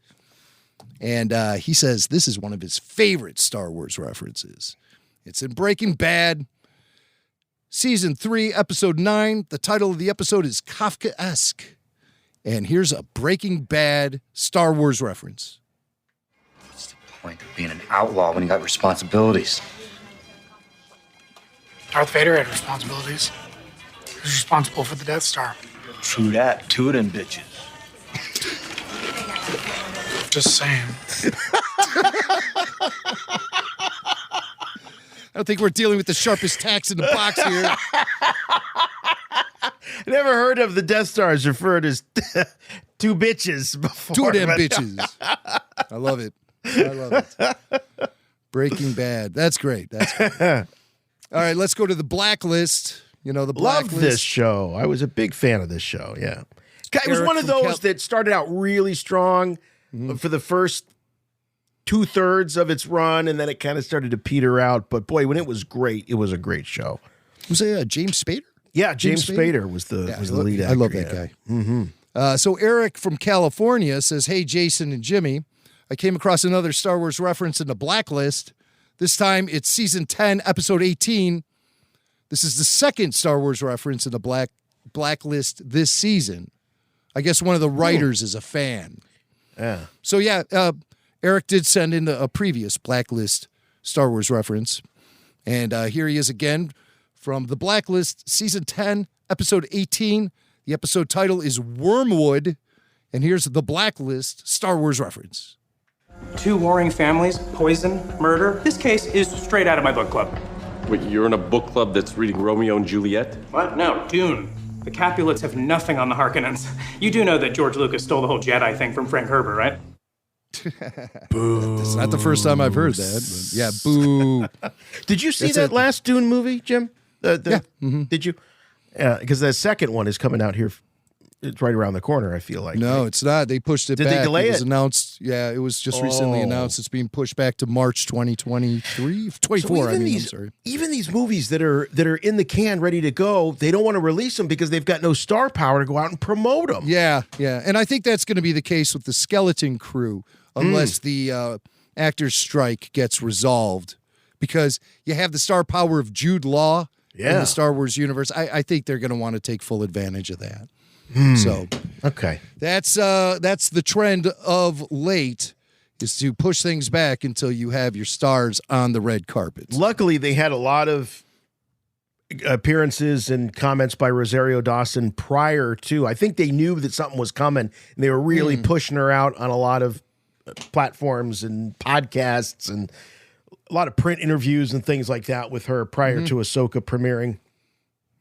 And he says this is one of his favorite Star Wars references. It's in Breaking Bad, Season 3, Episode 9. The title of the episode is Kafkaesque. And here's a Breaking Bad Star Wars reference.
What's the point of being an outlaw when you got responsibilities?
Darth Vader had responsibilities. He was responsible for the Death Star.
True that. 2 of them bitches.
Just saying.
I don't think we're dealing with the sharpest tax in the box here.
I never heard of the Death Stars referred as 2 bitches before.
2 of them bitches. I love it. I love it. Breaking Bad. That's great. That's great. All right, let's go to the Blacklist. You know, the Blacklist.
Love this show. I was a big fan of this show, yeah. It was one of those that started out really strong for the first 2/3 of its run, and then it kind of started to peter out. But boy, when it was great, it was a great show.
Was it James Spader?
Yeah, James Spader was the lead actor.
I love that guy. Mm-hmm. So Eric from California says, "Hey, Jason and Jimmy, I came across another Star Wars reference in the Blacklist. This time it's Season 10, Episode 18. This is the second Star Wars reference in the Blacklist this season. I guess one of the writers is a fan."
Yeah.
So yeah, Eric did send in a previous Blacklist Star Wars reference. And here he is again from the Blacklist, Season 10, Episode 18. The episode title is Wormwood. And here's the Blacklist Star Wars reference.
2 warring families, poison, murder. This case is straight out of my book club.
Wait, you're in a book club that's reading Romeo and Juliet?
What? No, Dune. The Capulets have nothing on the Harkonnens. You do know that George Lucas stole the whole Jedi thing from Frank Herbert, right?
Boo. It's not the first time I've heard that. But yeah, boo.
Did you see that last Dune movie, Jim? Yeah. Did you? Because the second one is coming out here it's right around the corner, I feel like.
No,
right?
it's not. They pushed it
Did
back.
they delay
It was
it?
announced. Yeah, it was just recently announced. It's being pushed back to March 2023, 24.
So
I'm sorry.
Even these movies that are in the can, ready to go, they don't want to release them because they've got no star power to go out and promote them.
Yeah, yeah. And I think that's going to be the case with the Skeleton Crew, unless the actors' strike gets resolved. Because you have the star power of Jude Law in the Star Wars universe. I think they're going to want to take full advantage of that. So
okay,
that's the trend of late, is to push things back until you have your stars on the red carpet.
Luckily, they had a lot of appearances and comments by Rosario Dawson prior to. I think they knew that something was coming, and they were really pushing her out on a lot of platforms and podcasts and a lot of print interviews and things like that with her prior to Ahsoka premiering.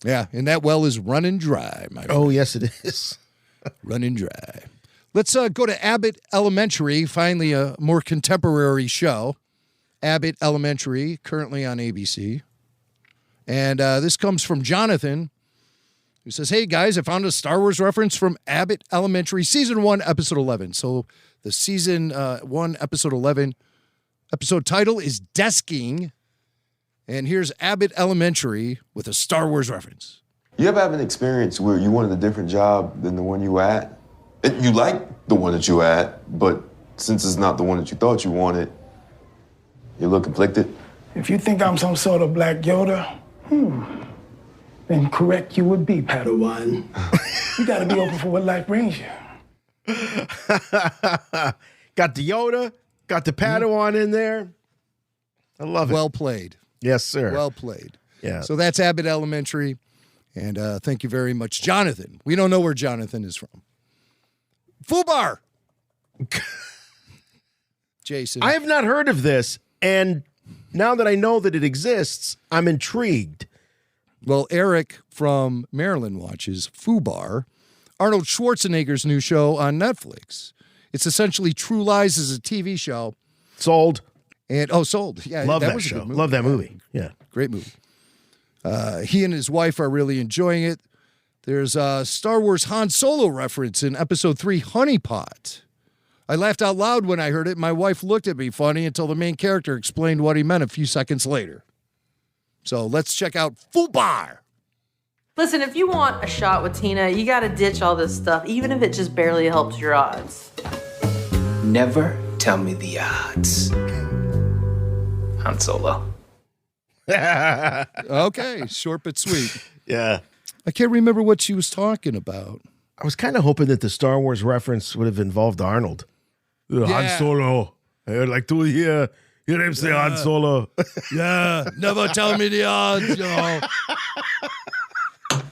Yeah, and that well is running dry, my friend.
Oh, yes, it is.
Running dry. Let's go to Abbott Elementary, finally a more contemporary show. Abbott Elementary, currently on ABC. And this comes from Jonathan, who says, hey, guys, I found a Star Wars reference from Abbott Elementary, Season 1, Episode 11. So the Season 1, Episode 11 episode title is Desking. And here's Abbott Elementary with a Star Wars reference.
You ever have an experience where you wanted a different job than the one you were at? You like the one that you were at, but since it's not the one that you thought you wanted, you're a little conflicted?
If you think I'm some sort of Black Yoda, then correct you would be, Padawan. You gotta be open for what life brings you.
Got the Yoda, got the Padawan in there. I love it.
Well played.
Yes, sir.
Well played.
Yeah.
So that's Abbott Elementary. And thank you very much, Jonathan. We don't know where Jonathan is from. Fubar. Jason.
I have not heard of this, and now that I know that it exists, I'm intrigued.
Well, Eric from Maryland watches Fubar, Arnold Schwarzenegger's new show on Netflix. It's essentially True Lies as a TV show.
Sold.
And sold. Yeah,
Love that
was a
show.
good movie.
Love that movie. Yeah.
Great movie. He and his wife are really enjoying it. There's a Star Wars Han Solo reference in Episode 3, Honey Pot. I laughed out loud when I heard it. My wife looked at me funny until the main character explained what he meant a few seconds later. So let's check out Fubar.
Listen, if you want a shot with Tina, you gotta ditch all this stuff, even if it just barely helps your odds.
Never tell me the odds. Han Solo.
Okay, short but sweet.
Yeah.
I can't remember what she was talking about.
I was kind of hoping that the Star Wars reference would have involved Arnold. Han Solo. I'd like to hear him say Han Solo.
Yeah, never tell me the odds, you know.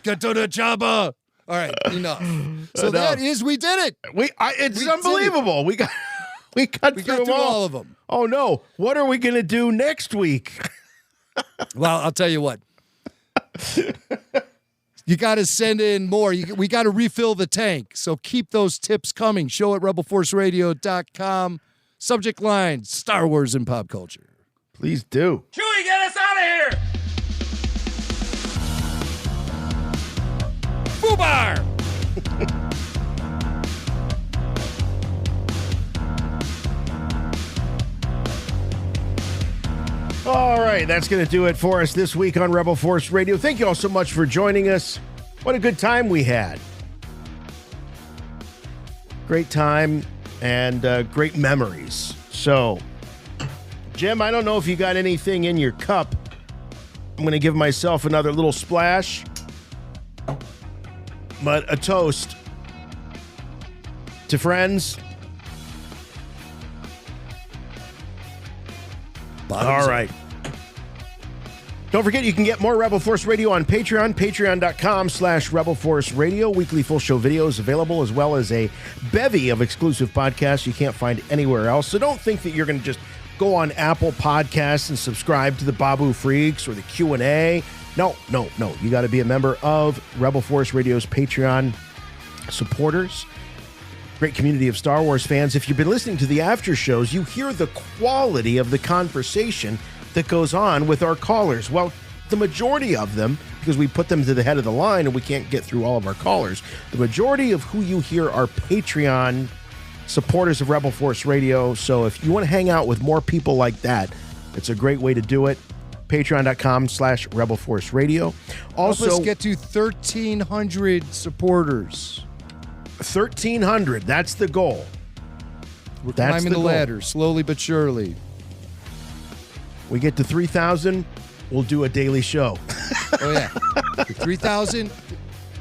Get to the chopper. All right, enough. So that is, we did it.
It's unbelievable. We got through
all of them.
Oh no! What are we gonna do next week?
Well, I'll tell you what. You got to send in more. We got to refill the tank. So keep those tips coming. Show at rebelforceradio.com. Subject line: Star Wars and pop culture.
Please do.
Chewie, get us out of here!
Fubar!
All right, that's going to do it for us this week on Rebel Force Radio. Thank you all so much for joining us. What a good time we had. Great time and great memories. So, Jim, I don't know if you got anything in your cup. I'm going to give myself another little splash. But a toast to friends. All right. Don't forget, you can get more Rebel Force Radio on Patreon, patreon.com/Rebel Force Radio. Weekly full show videos available, as well as a bevy of exclusive podcasts you can't find anywhere else. So don't think that you're going to just go on Apple Podcasts and subscribe to the Babu Freaks or the Q&A. No. You got to be a member of Rebel Force Radio's Patreon supporters. Great community of Star Wars fans. If you've been listening to the after shows, you hear the quality of the conversation that goes on with our callers. Well, the majority of them, because we put them to the head of the line and we can't get through all of our callers, the majority of who you hear are Patreon supporters of Rebel Force Radio. So if you want to hang out with more people like that, it's a great way to do it. Patreon.com/Rebel Force Radio. Also,
help us get to 1,300 supporters.
1,300. That's the goal.
We're climbing the ladder, slowly but surely.
We get to 3,000, we'll do a daily show.
Oh, yeah. 3,000,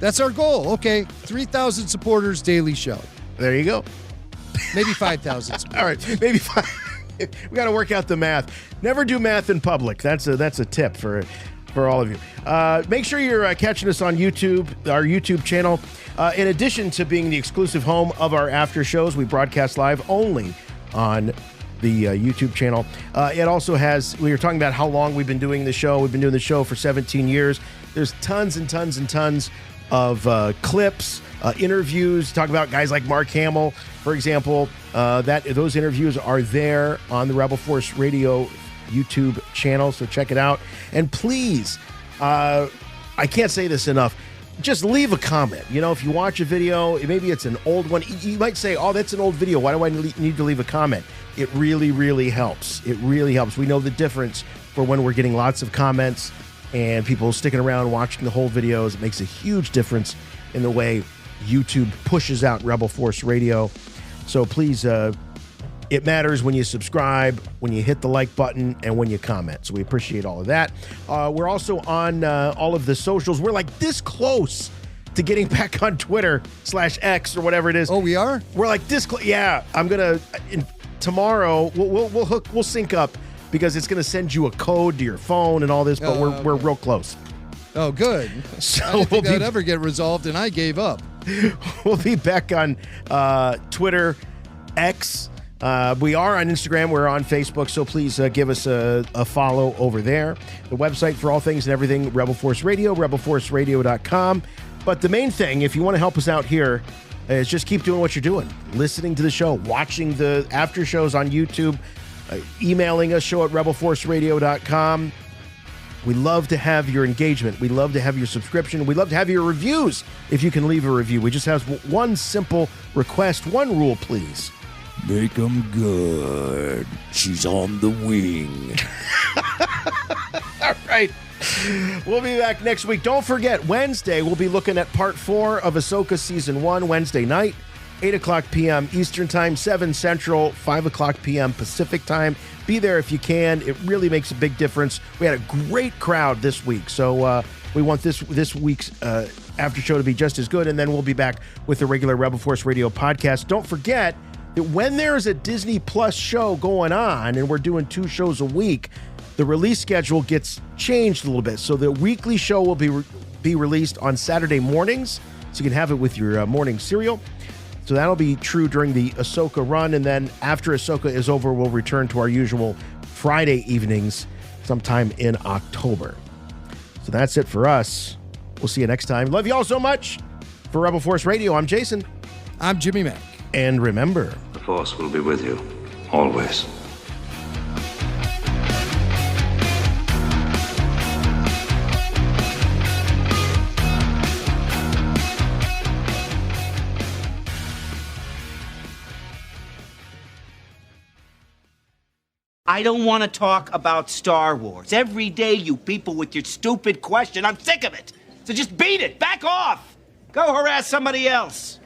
that's our goal. Okay, 3,000 supporters, daily show.
There you go.
Maybe 5,000.
All right, maybe 5. We got to work out the math. Never do math in public. That's a tip for all of you. Make sure you're catching us on YouTube, our YouTube channel. In addition to being the exclusive home of our after shows, we broadcast live only on the YouTube channel. It also has, we were talking about how long we've been doing the show. We've been doing the show for 17 years. There's tons and tons and tons of clips, interviews, talk about guys like Mark Hamill, for example. Those interviews are there on the Rebel Force Radio YouTube channel, so check it out. And please, I can't say this enough, just leave a comment. You know, if you watch a video, maybe it's an old one, you might say, oh, that's an old video, why do I need to leave a comment? It really, really helps. It really helps. We know the difference for when we're getting lots of comments and people sticking around watching the whole videos. It makes a huge difference in the way YouTube pushes out Rebel Force Radio. So please, it matters when you subscribe, when you hit the like button, and when you comment. So we appreciate all of that. We're also on all of the socials. We're like this close to getting back on Twitter/X or whatever it is.
Oh, we are?
We're like this close. Yeah, I'm gonna tomorrow. We'll sync up because it's gonna send you a code to your phone and all this. But we're real close.
Oh, good.
So
I didn't think that'd ever get resolved, and I gave up.
We'll be back on Twitter, X. We are on Instagram. We're on Facebook. So please give us a follow over there. The website for all things and everything, Rebel Force Radio, rebelforceradio.com. But the main thing, if you want to help us out here, is just keep doing what you're doing. Listening to the show, watching the after shows on YouTube, emailing us, show at rebelforceradio.com. We love to have your engagement. We love to have your subscription. We love to have your reviews if you can leave a review. We just have one simple request, one rule, please.
Make them good. She's on the wing.
All right. We'll be back next week. Don't forget, Wednesday, we'll be looking at part 4 of Ahsoka Season 1, Wednesday night, 8 o'clock p.m. Eastern Time, 7 Central, 5 o'clock p.m. Pacific Time. Be there if you can. It really makes a big difference. We had a great crowd this week, so we want this week's after show to be just as good, and then we'll be back with the regular Rebel Force Radio podcast. Don't forget that when there is a Disney Plus show going on, and we're doing 2 shows a week, the release schedule gets changed a little bit. So the weekly show will be released on Saturday mornings, so you can have it with your morning cereal. So that'll be true during the Ahsoka run, and then after Ahsoka is over, we'll return to our usual Friday evenings sometime in October. So that's it for us. We'll see you next time. Love you all so much. For Rebel Force Radio, I'm Jason.
I'm Jimmy Mack.
And remember,
the Force will be with you, always.
I don't want to talk about Star Wars. Every day, you people with your stupid question, I'm sick of it. So just beat it. Back off. Go harass somebody else.